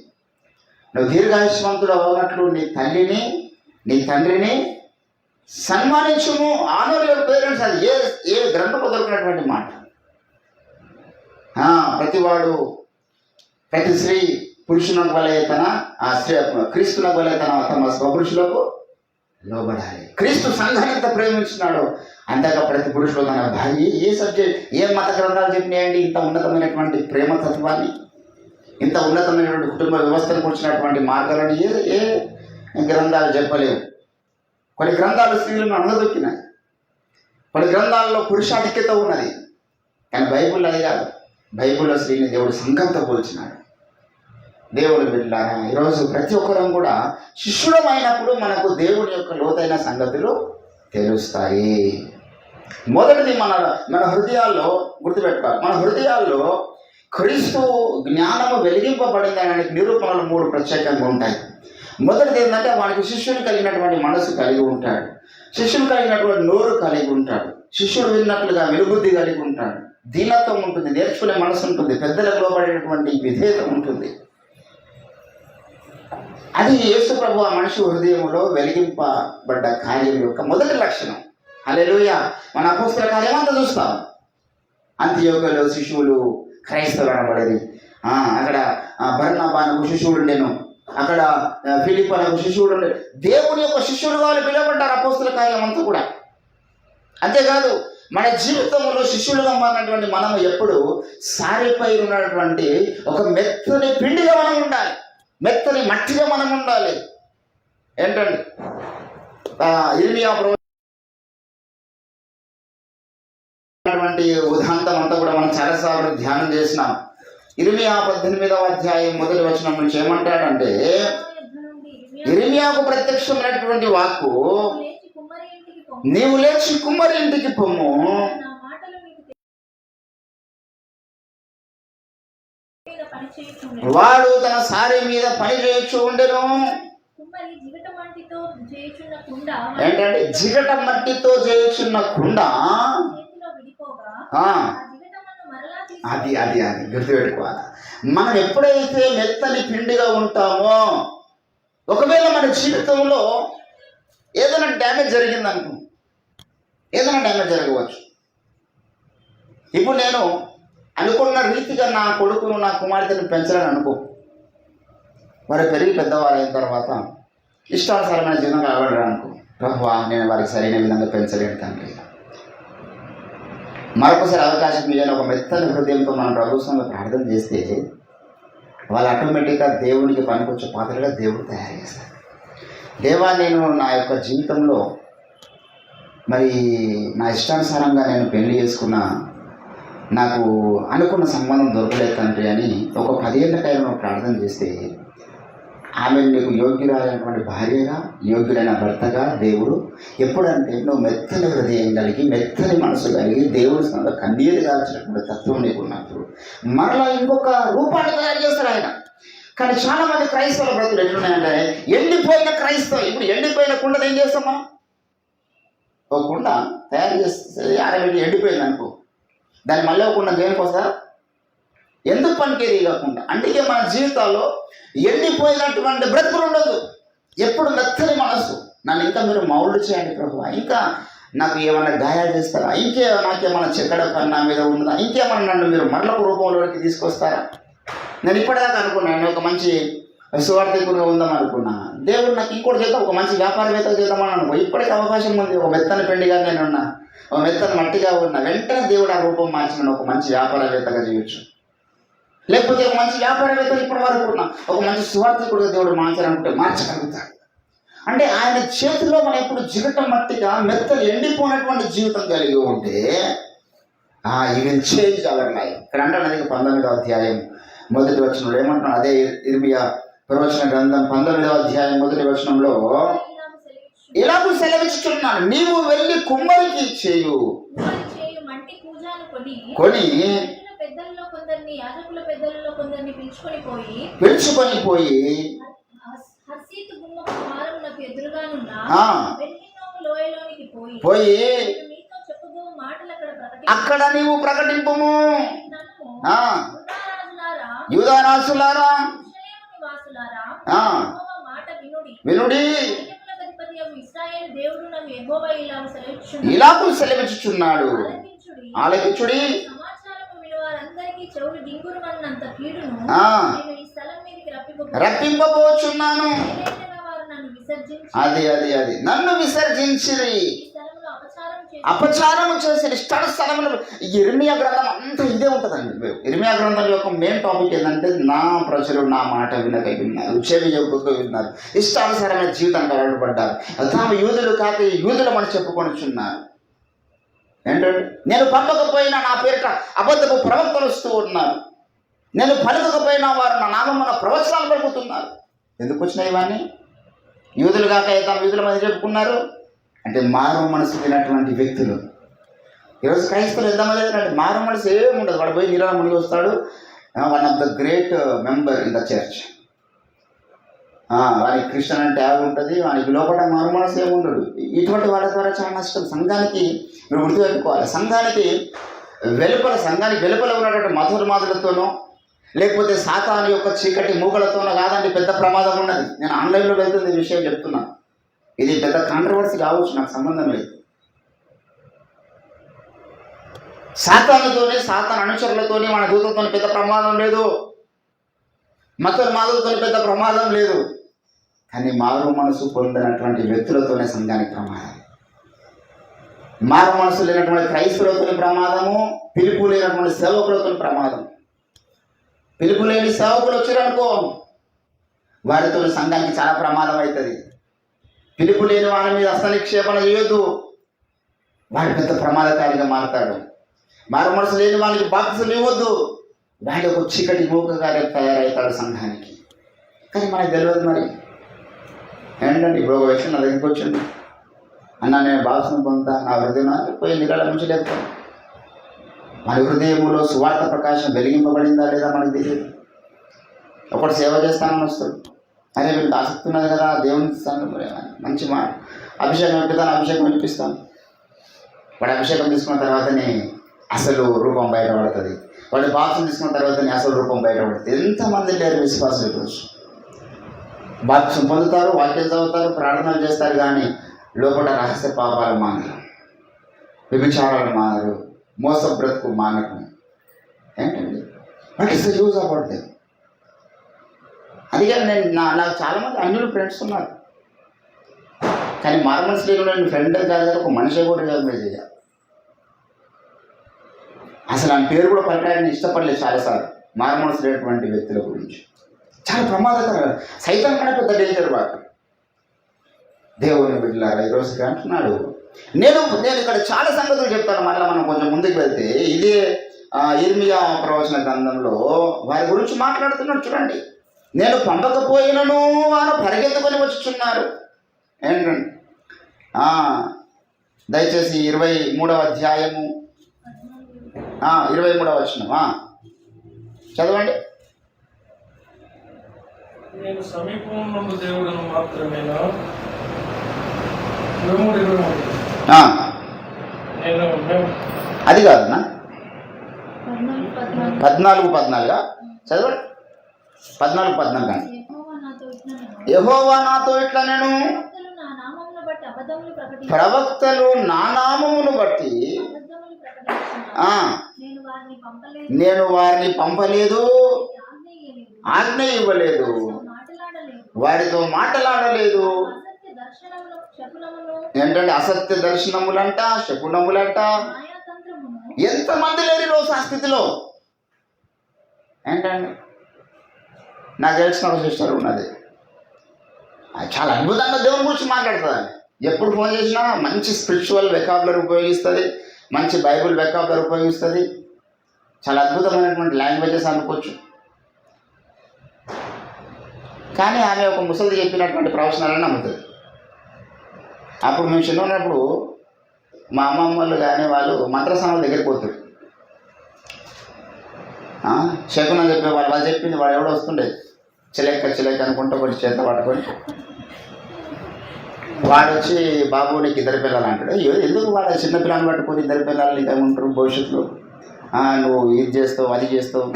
నువ్వు దీర్ఘాయుష్మంతుడు అవునట్లు నీ తల్లిని నీ తండ్రిని సన్మానించుము. Honour your parents. అది ఏ గ్రంథంలో దొరికినటువంటి మాట. ప్రతి స్త్రీ పురుషులకు వలె క్రీస్తులకు వలె తమ స్వపురుషులకు లోబడాలి. క్రీస్తు సంఘాన్ని ఎంత ప్రేమించినాడో అంతగా ప్రతి పురుషుడు తన భార్య. ఏ సబ్జెక్ట్ ఏ మత గ్రంథాలు చెప్పినాయండి ఇంత ఉన్నతమైనటువంటి ప్రేమతత్వాన్ని, ఇంత ఉన్నతమైనటువంటి కుటుంబ వ్యవస్థను కూర్చున్నటువంటి మార్గాలను ఏ గ్రంథాలు చెప్పలేవు. కొన్ని గ్రంథాలు స్త్రీలను అనదొక్కినాయి, కొన్ని గ్రంథాల్లో పురుషాధిక్యత ఉన్నది. కానీ బైబిల్లో అది కాదు. బైబిల్లో స్త్రీని దేవుడు సంఘంతో పోల్చినాడు. దేవుని బిడ్డలారా, ఈరోజు ప్రతి ఒక్కరం కూడా శిష్యుడమైనప్పుడు మనకు దేవుని యొక్క లోతైన సంగతులు తెలుస్తాయి. మొదటిది మన హృదయాల్లో గుర్తుపెట్టుకోవాలి. మన హృదయాల్లో క్రీస్తు జ్ఞానము వెలిగింపబడింది అనే నిరూపణలు 3 ప్రత్యేకంగా ఉంటాయి. మొదటిది ఏంటంటే వానికి శిష్యుడు కలిగినటువంటి మనసు కలిగి ఉంటాడు, శిష్యుడు కలిగినటువంటి నోరు కలిగి ఉంటాడు, శిష్యుడు విన్నట్లుగా వెలుబుద్ధి కలిగి ఉంటాడు, దీనత్వం ఉంటుంది, నేర్చుకునే మనసు ఉంటుంది, పెద్దలకు లోబడేటువంటి విధేయత ఉంటుంది. అది యేసు ప్రభు ఆ మనిషి హృదయంలో వెలిగింపబడ్డ కార్యం యొక్క మొదటి లక్షణం. హల్లెలూయా. మన అపోస్తల కార్యం అంతా చూస్తాం. అంతియోక్యలో శిశువులు క్రైస్తవులు అనబడేది. అక్కడ బర్నబాకు శిశువుడు ఉండేను, అక్కడ ఫిలిప్పనకు శిశువుడు ఉండే. దేవుని యొక్క శిష్యుడు వాళ్ళు పిలువబడ్డారు అపోస్తల కార్యం అంతా కూడా. అంతేకాదు మన జీవితంలో శిష్యులుగా మారినటువంటి మనం ఎప్పుడు సారిపై ఉన్నటువంటి ఒక మెత్తని పిండిగా మనం ఉండాలి, మెత్తని మట్టిగా మనం ఉండాలి. ఏంటండి ఇర్మియా ఉదాంతం అంతా కూడా మనం చాలాసార్లు ధ్యానం చేసినాం. ఇర్మియా 18వ అధ్యాయం 1వ వచనం నుంచి ఏమంటాడంటే, ఇర్మియాకు ప్రత్యక్షమైనటువంటి వాక్కు, నీవు లేచి కుమ్మరి ఇంటికి పొమ్ము, వాడు తన సారి మీద పని చేయొచ్చు ఉండెను. ఏంటంటే జిగట మట్టితో చేయుచున్న కుండ. అది అది అది గుర్తుపెట్టుకోవాలి. మనం ఎప్పుడైతే మెత్తని పిండిగా ఉంటామో, ఒకవేళ మన జీవితంలో ఏదైనా డ్యామేజ్ జరిగిందనుకో, ఏదైనా డ్యామేజ్ జరగవచ్చు. ఇప్పుడు నేను అనుకున్న రీతిగా నా కొడుకును నా కుమార్తెను పెంచాలని అనుకో, వారు పెరిగి పెద్దవారు అయిన తర్వాత ఇష్టానుసారమైన జీవనం కలగడరు అనుకో, ప్రభువా నేను వారికి సరైన విధంగా పెంచలేను తండ్రి, మరొకసారి అవకాశం ఇవ్వని ఒక మెత్తని హృదయంతో మనం ప్రభుత్వంలో ప్రార్థన చేస్తే వాళ్ళు ఆటోమేటిక్గా దేవునికి పనికొచ్చే పాత్రగా దేవుడు తయారు చేస్తారు. దేవా నేను నా యొక్క జీవితంలో మరి నా ఇష్టానుసారంగా నేను పెళ్లి చేసుకున్న, నాకు అనుకున్న సంబంధం దొరకలేదు తండ్రి అని ఒక 10 ఏళ్ళకైనా నువ్వు ప్రార్థన చేస్తే ఆమె నీకు యోగ్యురాలైనటువంటి భార్యగా, యోగ్యులైన భర్తగా దేవుడు ఎప్పుడంటే నువ్వు మెత్తని హృదయం కలిగి, మెత్తని మనసు కలిగి, దేవుడి స్థానంలో కన్నీరు కాల్చినటువంటి తత్వం నీకు ఉన్నప్పుడు మరలా ఇంకొక రూపాన్ని తయారు చేస్తారు ఆయన. కానీ చాలా మంది క్రైస్తవుల బ్రతులు ఎట్లున్నాయంటే ఎండిపోయిన క్రైస్తవం. ఇప్పుడు ఎండిపోయిన కుండను ఏం చేస్తాం మనం? ఒక కుండ తయారు చేస్తే ఆరబెట్టి ఎండిపోయింది అనుకో, దాన్ని మళ్ళీ ఒక కుండ దేనికి వస్తుందా? ఎందుకు పనికేది కాకుండా. అందుకే మన జీవితాల్లో ఎండిపోయినటువంటి బ్రతుకులు ఉండదు. ఎప్పుడు మెత్తని మనసు, నన్ను ఇంకా మీరు మౌల్డ్ చేయండి ప్రభు, ఇంకా నాకు ఏమైనా గాయాలు చేస్తారా, నాకేమైనా చెక్కడ నా మీద ఉన్నదా, ఇంకేమైనా నన్ను మీరు మరలకు రూపంలోకి తీసుకొస్తారా. నేను ఇప్పటిదాకా అనుకున్నాను ఒక మంచి సువార్థికుడిగా ఉందాం అనుకున్నా. దేవుడు నాకు ఇంకోటి చేద్దాం, ఒక మంచి వ్యాపారవేత్త చేద్దామని అనుకో. ఇప్పటికీ అవకాశం ఉంది. ఒక మెత్తని పెండిగా నేను ఉన్నా, ఒక మెత్తని మట్టిగా ఉన్నా, వెంటనే దేవుడు ఆ రూపం మార్చిన ఒక మంచి వ్యాపారవేత్తగా చేయొచ్చు. లేకపోతే ఒక మంచి వ్యాపారవేత్త ఇప్పటి వరకు ఉన్నా, ఒక మంచి సువార్థికుడిగా దేవుడు మార్చాలనుకుంటే మార్చగలుగుతాడు. అంటే ఆయన చేతిలో మనం ఎప్పుడు జిగట మట్టిగా మెత్తలు ఎండిపోయినటువంటి జీవితం కలిగి ఉంటే ఈ విల్ చేంజ్ అవర్ లైఫ్. ఇక్కడ అంటాను 19వ అధ్యాయం 1వ వచనంలో ఏమంటున్నాడు, అదే ఇర్మియా ప్రవచన గ్రంథం 19వ అధ్యాయం 1వ వచనంలో ఇలాగూ సెలవిస్తున్నాను, నీవు వెళ్ళి కుమ్మరికి చేయు కొని పిలుచుకొని పోయి పోయి అక్కడ నీవు ప్రకటింపుము, యూదారాజులారా వినుడి, ఇలాగూ సెలవిచ్చుచున్నాడు, ఆలకించుడి. రప్పింపబోచున్నాను, అది నన్ను విసర్జించిరి, అపచారము చేసి స్థలంలో. ఇర్మియా గ్రంథం అంతా ఇదే ఉంటుందండి. ఇర్మియా గ్రంథం యొక్క మెయిన్ టాపిక్ ఏంటంటే, నా ప్రజలు నా మాట వినక విన్నారు, చెవి యొక్కగా విన్నారు, ఇష్టానుసారమైన జీవితానికి అలవాటుపడ్డారు, తాము యూదులు కాక యూదులు మనం చెప్పుకొనిచున్నారు. ఏంటంటే, నేను పంపకపోయినా నా పేరిట అబద్ధపు ప్రవక్తలు వస్తూ ఉన్నారు, నేను పలుకకపోయినా వారు నా నామమున ప్రవచనాలు పలుకుతున్నారు. ఎందుకు వచ్చినాయి ఇవన్నీ? యూదులు కాక తాము యూదుల మధ్య చెప్పుకున్నారు అంటే మారు మనసు తినటువంటి వ్యక్తులు. ఈరోజు క్రైస్తవులు ఎంతమంది అంటే మారు మనసు ఏమి ఉండదు. వాడు పోయి నీళ్ళ ముందు వస్తాడు, one of the great member in the church, వారికి క్రిస్టియన్ అంటే యాగ్ ఉంటుంది, వానికి లోపల మారు మనసు ఏమి ఉండదు. ఇటువంటి వాళ్ళ ద్వారా చాలా నష్టం. సంఘానికి మీరు గుర్తుపెట్టుకోవాలి, సంఘానికి వెలుపల ఉన్నటువంటి మధురమాదులతోనో లేకపోతే సాతాను యొక్క చీకటి మూకలతోనో కాదండి పెద్ద ప్రమాదం ఉన్నది. నేను ఆన్లైన్లో వెళ్తుంది ఈ విషయం చెప్తున్నాను. ఇది పెద్ద కాంట్రవర్సీ కావచ్చు, నాకు సంబంధం లేదు. సాతాను అనుచరులతోని మన దూతలతో పెద్ద ప్రమాదం లేదు, మాదులతో పెద్ద ప్రమాదం లేదు. కానీ మారు మనసు పొందినటువంటి వ్యక్తులతోనే సంఘానికి ప్రమాదం. మారు మనసు లేనటువంటి క్రైస్తవులతో ప్రమాదము, పిలుపు లేనటువంటి సేవకులతో ప్రమాదం. పిలుపు లేని సేవకులు వచ్చారనుకో, వారితో సంఘానికి చాలా ప్రమాదం అవుతుంది. పిలుపు లేని వారి మీద హస్తనిక్షేపణ చేయొద్దు, వాడి పెద్ద ప్రమాదకారిగా మారతాడు. మారు మనసు లేని వాళ్ళకి బాక్సులు ఇవ్వద్దు, వాడి ఒక చీకటి మూకగా తయారవుతాడు సంఘానికి. కానీ మనకు తెలియదు. మరి ఏంటంటే ఇప్పుడు ఒక వ్యక్తి నా దగ్గరికి వచ్చింది, అన్న నేను బాక్సును పొందుతా, నా హృదయం పోయి నిరాళ ముంచలేదు. మన హృదయంలో సువార్త ప్రకాశం వెలిగింపబడిందా లేదా మనకు తెలియదు. ఒకటి సేవ చేస్తానని వస్తాడు, అరే వీళ్ళకి ఆసక్తి ఉన్నది కదా, దేవుని మంచి మాట, అభిషేకం ఇప్పిస్తాను, అభిషేకం ఇప్పిస్తాను. వాడు అభిషేకం తీసుకున్న తర్వాతనే అసలు రూపం బయటపడుతుంది, వాడు బాప్సం తీసుకున్న తర్వాతనే అసలు రూపం బయటపడుతుంది. ఎంతమంది లేరు విశ్వాసులు ఈరోజు. బాప్సం పొందుతారు, వాక్యం చదువుతారు, ప్రార్థనలు చేస్తారు, కానీ లోపల రహస్య పాపాలు మానరు, వ్యభిచారాలు మానరు, మోస బ్రతుకు మానకు. ఏంటండి what is the use about them? అందుకే నాకు చాలామంది అన్యులు ఫ్రెండ్స్ ఉన్నారు, కానీ మారుమనసు లేకుండా ఫ్రెండ్ కాదు, ఒక మనిషి కూడా రికగ్నైజ్ చేయాలి. అసలు ఆయన పేరు కూడా పలకాలని ఇష్టపడలేదు చాలాసార్లు. మారుమనసు లేనటువంటి వ్యక్తుల గురించి చాలా ప్రమాదకరం. సైతం కన్నా పెద్ద డేంజర్ వాడు. దేవుని బిడ్డలారా, ఈరోజుకి అంటున్నాడు, నేను ఇక్కడ చాలా సంగతులు చెప్తాను. మళ్ళీ మనం కొంచెం ముందుకు వెళ్తే ఇదే ఇర్మియా ప్రవచన గ్రంథంలో వారి గురించి మాట్లాడుతున్నాడు. చూడండి, నేను పంపకపోయినను వారు పరిగెత్తుకొని వచ్చుచున్నారు. ఏంటండి దయచేసి 23వ అధ్యాయము 23వ వచనం చదవండి. నేను సమీపంలో దేవుడును మాత్రమేనా 23 అది కాదన్నా, 14 చదవండి. 14 కానీ యెహోవా నాతో ఇట్లా నేను ప్రవక్తలు నా నామమును బట్టి నేను వారిని పంపలేదు, ఆజ్ఞ ఇవ్వలేదు, వారితో మాట్లాడలేదు. ఏంటంటే అసత్య దర్శనములంట, శకునములంట. ఎంతమంది లేరు రోజు ఆ స్థితిలో. ఏంటండి, నాకు తెలిసిన ఒక సిస్టర్ ఉన్నది, చాలా అద్భుతంగా దేవుని గురించి మాట్లాడుతుంది. ఎప్పుడు ఫోన్ చేసినా మంచి స్పిరిచువల్ వెకాబులరీ ఉపయోగిస్తుంది, మంచి బైబుల్ వెకాబులరీ ఉపయోగిస్తుంది, చాలా అద్భుతమైనటువంటి లాంగ్వేజెస్ అనుకోవచ్చు. కానీ ఆమె ఒక ముసలి చెప్పినటువంటి ప్రవచనాలను నమ్ముతుంది. అప్పుడు మేము చిన్న ఉన్నప్పుడు మా అమ్మమ్మలు కానీ వాళ్ళు మంత్రస్వాముల దగ్గరికి పోతారు. శకునం చెప్పేవాళ్ళు, వాళ్ళు చెప్పింది వాడు ఎవడో వస్తుండే చిలక అనుకుంటూ ఒకటి చేత పట్టుకొని వాడు వచ్చి బాబు నీకు 2 పిల్లలు అంటాడు. ఎందుకు వాడు చిన్నపిల్లని పట్టుకొని 2 పిల్లలు ఇంకా ఉంటారు భవిష్యత్తులో, నువ్వు ఇది చేస్తావు అది చేస్తావు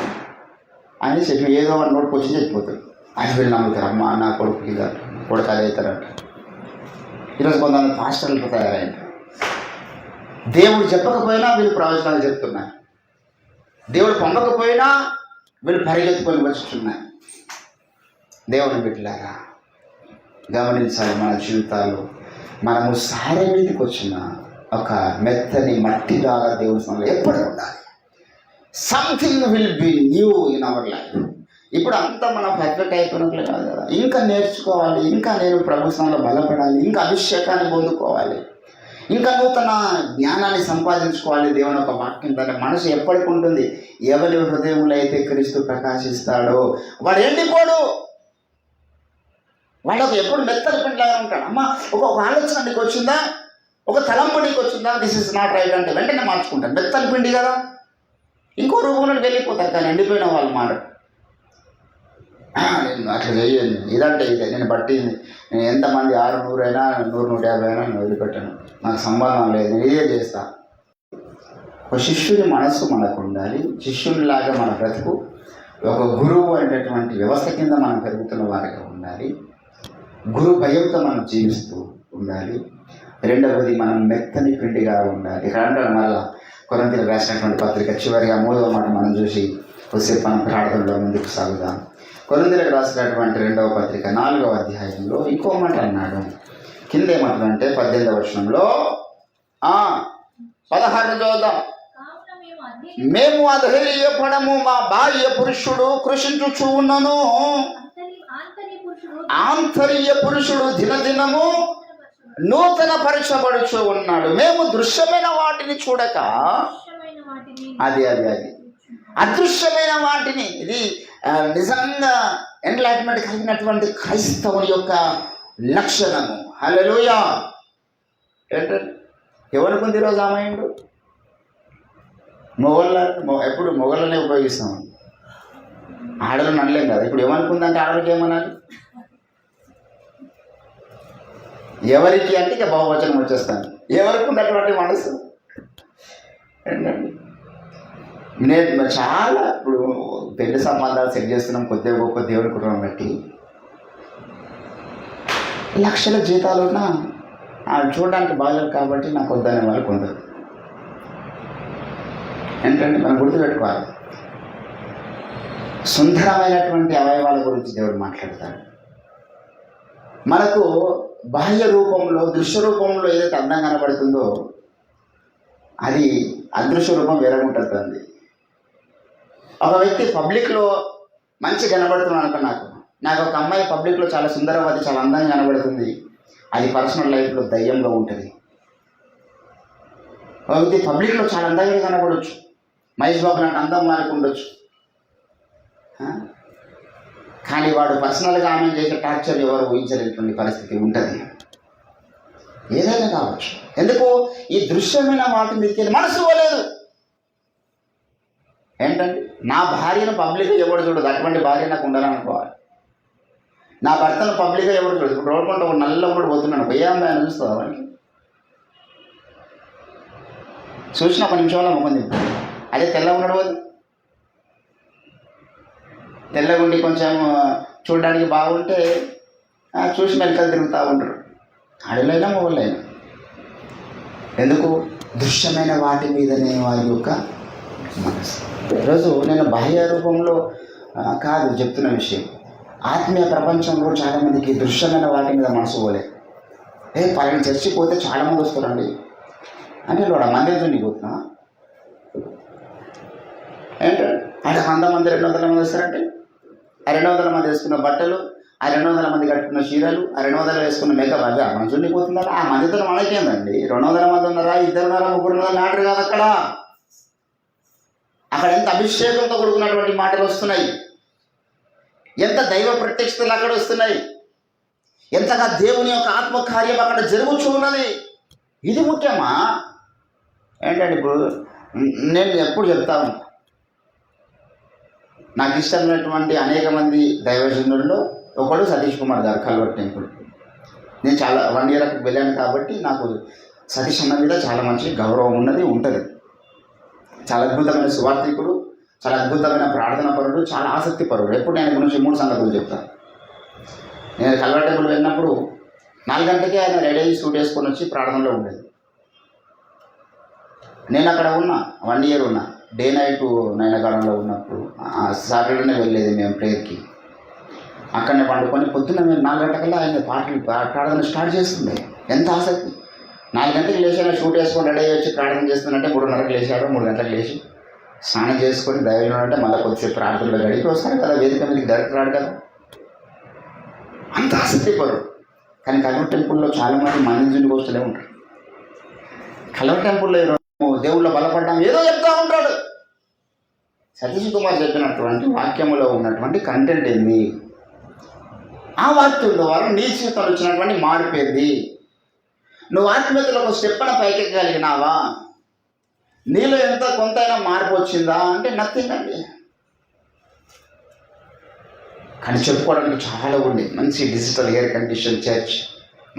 అని చెప్పి ఏదో వాడు నోటికి వచ్చి చెప్పిపోతాడు. ఆయన వీళ్ళు నమ్ముతారు, అమ్మ నా కొడుకు అది అవుతారంట. ఈరోజు కొంతమంది పాస్టర్లతో తయారైన దేవుడు చెప్పకపోయినా వీళ్ళు ప్రవచనాలు చెప్తున్నారు, దేవుడు పంపకపోయినా వీళ్ళు పరిగెత్తుకొని వచ్చుతున్నాయి. దేవుని బిడ్డలారా గమనించాలి, మన జీవితాలు మనము సారె మీదకి వచ్చిన ఒక మెత్తని మట్టి లాగా దేవుని సమయంలో ఎప్పుడు ఉండాలి. Something will be new in our life. ఇప్పుడు అంతా మనం పర్ఫెక్ట్ అయిపోయినట్లే కాదు కదా, ఇంకా నేర్చుకోవాలి, ఇంకా నేను ప్రభు సమయంలో బలపడాలి, ఇంకా అభిషేకాన్ని పొందుకోవాలి, ఇంకా నూతన జ్ఞానాన్ని సంపాదించుకోవాలి. దేవుని ఒక వాక్యం దాని మనసు ఎప్పటికి ఉంటుంది. ఎవరి హృదయంలో అయితే క్రీస్తు ప్రకాశిస్తాడో వాడు ఎండిపోడు, వాడు ఎప్పుడు మెత్తని పిండిలాగా ఉంటాడు. అమ్మ ఒక ఆలోచన నీకు వచ్చిందా, ఒక తలంపు నీకు వచ్చిందా, దిస్ ఇస్ నాట్ రైట్ అంటే వెంటనే మార్చుకుంటాను. మెత్తని పిండి కదా, ఇంకో రూపంలో వెళ్ళిపోతారు. కానీ ఎండిపోయిన వాళ్ళు మాట నేను అట్లా చేయను, ఇదంటే ఇదే నేను పట్టింది. నేను ఎంతమంది 600 అయినా 100, 150 అయినా నేను వదిలిపెట్టాను, నాకు సంబంధం లేదు, నేను ఇదే చేస్తా. ఒక శిష్యుని మనస్సు మనకు ఉండాలి, శిష్యునిలాగా మన బ్రతుకు ఒక గురువు అనేటటువంటి వ్యవస్థ కింద మనం పెరుగుతున్న వారిగా ఉండాలి. గురు భయంతో మనం జీవిస్తూ ఉండాలి. రెండవది మనం మెత్తని పిండిగా ఉండాలి. ఇక్కడ అంటారు మళ్ళా కొరింథీయులకు రాసినటువంటి పత్రిక చివరిగా 3వ మాట మనం చూసి కొద్దిసేపు మనం ప్రార్థనలో ముందుకు సాగుదాం. కొరింథీయులకు రాసినటువంటి 2వ పత్రిక 4వ అధ్యాయంలో ఇంకో మాట అన్నాడు. కింద ఏమంటాడంటే 18వ వచనంలో 16 చూద్దాం. మేము అధైర్యపడము, మా బాహ్య పురుషుడు కృషించుచు ఉన్నను, ఆంతర్య పురుషుడు దినదినము నూతన పరచబడుచు ఉన్నాడు. మేము దృశ్యమైన వాటిని చూడక అది అదృశ్యమైన వాటిని, ఇది నిజంగా ఎన్లైట్మెంట్ కలిగినటువంటి క్రైస్తవుని యొక్క లక్షణము. హల్లెలూయా. ఏంటంటే ఎవరికి ఈరోజు ఆ మైండ్? ఎప్పుడు మొగళ్ళనే ఉపయోగిస్తాం, ఆడలను అనలేం కదా. ఇప్పుడు ఏమనుకుందంటే ఆడలకి ఏమనాలి, ఎవరికి అంటే ఇక బహువచనం వచ్చేస్తాను. ఎవరికి ఉన్నటువంటి మనసు ఏంటండి. నేను చాలా ఇప్పుడు పెళ్లి సంబంధాలు సెట్ చేస్తున్నాం, కొద్దిగా గొప్ప దేవుడి కుటుంబం బట్టి లక్షల జీతాలు ఉన్నా చూడడానికి బాగలేదు కాబట్టి నాకు వద్దనే వాళ్ళు కొందరు. ఏంటంటే మనం గుర్తుపెట్టుకోవాలి, సుందరమైనటువంటి అవయవాల గురించి దేవుడు మాట్లాడతాడు. మనకు బాహ్య రూపంలో, దృశ్య రూపంలో ఏదైతే అందం కనబడుతుందో అది అదృశ్య రూపం వేరే ఉంటుంది. ఒక వ్యక్తి పబ్లిక్లో మంచి కనబడుతున్నాను అనుకో, నాకు ఒక అమ్మాయి పబ్లిక్లో చాలా సుందరవతి, చాలా అందంగా కనబడుతుంది, అది పర్సనల్ లైఫ్లో దయ్యంగా ఉంటుంది. ఒక వ్యక్తి పబ్లిక్లో చాలా అందంగా కనబడవచ్చు, మహేష్ బాబు లాంటి అందం వారికి ఉండొచ్చు, కానీ వాడు పర్సనల్గా ఆమె చేసే టార్చర్ ఎవరు ఊహించలేనటువంటి పరిస్థితి ఉంటుంది. ఏదైనా కావచ్చు. ఎందుకు? ఈ దృశ్యమైన వాటి మీదకి మనసు పోలేదు. ఏంటంటే నా భార్యను పబ్లిక్గా ఎవడు చూడదు, అటువంటి భార్య నాకు ఉండాలనుకోవాలి. నా భర్తను పబ్లిక్గా ఎవడు చూడదు. ఇప్పుడు రోడ్డు నల్ల కూడా పోతున్నాను, పోయే అమ్మాయి చూస్తుందా వాడికి? చూసిన ఒక నిమిషంలో ముఖం దింపు. అదే తెల్లగా ఉన్నాడు వాళ్ళు, తెల్లగుండి కొంచెం చూడడానికి బాగుంటే చూసి మెలకలు తిరుగుతూ ఉంటారు, ఆడలైనా మొగలైనా. ఎందుకు? దృశ్యమైన వాటి మీదనే వారి యొక్క మనసు. ఈరోజు నేను బాహ్య రూపంలో కాదు చెప్తున్న విషయం, ఆత్మీయ ప్రపంచంలో చాలామందికి దృశ్యమైన వాటి మీద మనసు పోలే. పలానా చర్చికి పోతే చాలామంది వస్తారండి అంటే వాడు మందిరంతో నీకు పోతున్నా ఏంటంటే అంటే 100 మంది 200 మంది వస్తారంటే ఆ 200 మంది వేసుకున్న బట్టలు, ఆ 200 మంది కట్టుకున్న చీరలు, ఆ 200 వేసుకున్న మేకప్ అదే మనం చూడిపోతుందా? ఆ మందితో మనకేందండి? 200 మంది ఉన్నారా, 2 ఉన్నారా, 3 ఉన్నారా మ్యాటర్ కాదు. అక్కడ ఎంత అభిషేకంతో కూడుకున్నటువంటి మాటలు వస్తున్నాయి, ఎంత దైవ ప్రత్యక్షతలు అక్కడ వస్తున్నాయి, ఎంతగా దేవుని యొక్క ఆత్మకార్యం అక్కడ జరుగుతూ ఉన్నది. ఇది ముఖ్యమా? ఏంటంటే ఇప్పుడు నేను ఎప్పుడు చెప్తాను, నాకు ఇష్టమైనటువంటి అనేక మంది దైవజనుల్లో ఒకడు సతీష్ కుమార్ గారు, కల్వర్ టెంపుల్. నేను చాలా 1 year అక్కడికి వెళ్ళాను కాబట్టి నాకు సతీష్ అన్న మీద చాలా మంచి గౌరవం ఉన్నది, ఉంటుంది. చాలా అద్భుతమైన సువార్థికుడు, చాలా అద్భుతమైన ప్రార్థన పరుడు, చాలా ఆసక్తి పరుడు. ఎప్పుడు నేను గురించి 3 సంగతులు చెప్తాను. నేను కల్వర్ టెంపుల్ వెళ్ళినప్పుడు 4 గంటలకే ఆయన రెడీ అయ్యి సూట్ వేసుకొని వచ్చి ప్రార్థనలో ఉండేది. నేను అక్కడ ఉన్నా 1 year ఉన్నా, డే నైట్ నయనగాడంలో ఉన్నప్పుడు సాటర్డేనే వెళ్ళేది మేము ప్రేయర్కి. అక్కడనే పండుకొని పొద్దున్న మేము 4 గంటలకల్లా ఆయన ప్రార్థన స్టార్ట్ చేస్తుండే. ఎంత ఆసక్తి! 4 గంటలకు లేచి ఆయన షూట్ వేసుకొని రెడీ అయ్యి వచ్చి ప్రార్థన చేస్తుందంటే 3:30కి లేచాడు. 3 గంటలకు లేచి స్నానం చేసుకొని దైవం అంటే మళ్ళీ కొద్దిసేపు ప్రార్థనలో గడిపి వస్తాడు కదా, వేదిక మీదకి డైరెక్ట్ రాడు కదా. అంత ఆసక్తి పరుడు. కానీ కల్వర్ టెంపుల్లో చాలామంది మందిని వస్తూనే ఉంటారు. కల్వర్ టెంపుల్లో దేవుళ్ళో బలపడ్డాం ఏదో చెప్తా ఉంటాడు. సతీష్ కుమార్ చెప్పినటువంటి వాక్యములో ఉన్నటువంటి కంటెంట్ ఏంది? ఆ వాక్యం ద్వారా నీ జీవితంలో వచ్చినటువంటి మార్పు ఏంది? నువ్వు ఆత్మీయతలో ఒక స్టెప్ అని పైకెక్కగలిగినావా? నీలో ఎంత కొంతైనా మార్పు వచ్చిందా అంటే నథింగ్ అండి. కానీ చెప్పుకోవడానికి చాలా ఉంది. మంచి డిజిటల్ ఎయిర్ కండిషన్ చర్చ్,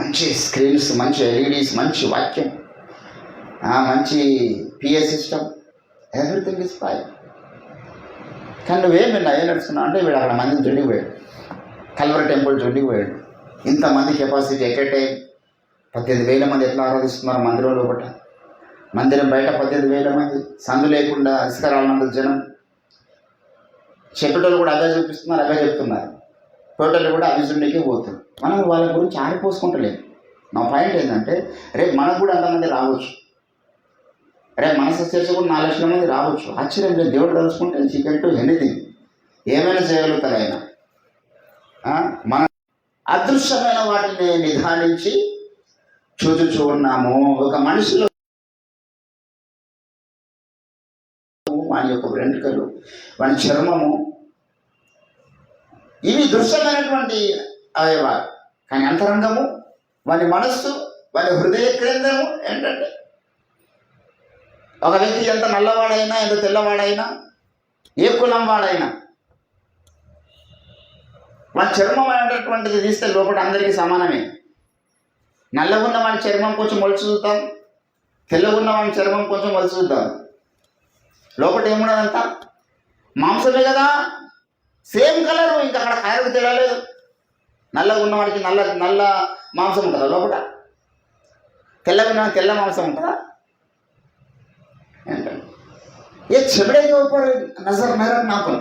మంచి స్క్రీన్స్, మంచి ఎల్ఈడీస్, మంచి వాక్యం, మంచి PA system, everything is fine. కానీ నువ్వేం ఏం నడుస్తున్నావు అంటే వీడు అక్కడ మందిని జొండికి పోయాడు, కల్వర్ టెంపుల్ జొండికి పోయాడు. ఇంతమంది కెపాసిటీ ఎట్ ఏ టైం 18,000 మంది ఎట్లా ఆరాధిస్తున్నారు మందిరం లోపల, మందిరం బయట 18,000 మంది, సందు లేకుండా ఇసుకరాలన్నంత జనం. చెప్పేటోళ్ళు కూడా అవే చూపిస్తున్నారు, అవే చెప్తున్నారు. టోటల్ కూడా అభిజుడికే పోతుంది. మనం వాళ్ళ గురించి ఆరిపోసుకుంటలేము. నా పాయింట్ ఏంటంటే రేపు మనకు కూడా అంతమంది రావచ్చు, రేపు మన చర్చ కూడా 4 లక్షల మంది రావచ్చు. ఆశ్చర్యం లేదు. దేవుడు తలుచుకుంటే చికెన్ టు ఎనీథింగ్ ఏమైనా చేయగలుగుతారు ఆయన. మన అదృశ్యమైన వాటిని నిదానించి చూచుచూ ఉన్నాము. ఒక మనిషిలో వాని యొక్క వెంట్రుకలు, వాని చర్మము, ఇవి దృశ్యమైనటువంటి అవయవాలు. కానీ అంతరంగము, వాని మనస్సు, వాని హృదయ కేంద్రము ఏంటంటే ఒక వ్యక్తి ఎంత నల్లవాడైనా, ఎంత తెల్లవాడైనా, ఏ కులం వాడైనా, వాని చర్మం అనేటటువంటిది తీస్తే లోపల అందరికీ సమానమే. నల్లగున్న వాని చర్మం కొంచెం మొలిచి చూద్దాం, తెల్లగున్న వాని చర్మం కొంచెం మొలిచి చూద్దాం. లోపల ఏమున్నదంతా మాంసమే కదా, సేమ్ కలరు. ఇంకా అక్కడ కలర్కి తెలియలేదు. నల్లగా ఉన్నవాడికి నల్ల మాంసం ఉంటుందా లోపల? తెల్లగా తెల్ల మాంసం ఉంటుందా? ఏంటంటే ఏ చెబుడేగా నజర్ నరక్ నాకు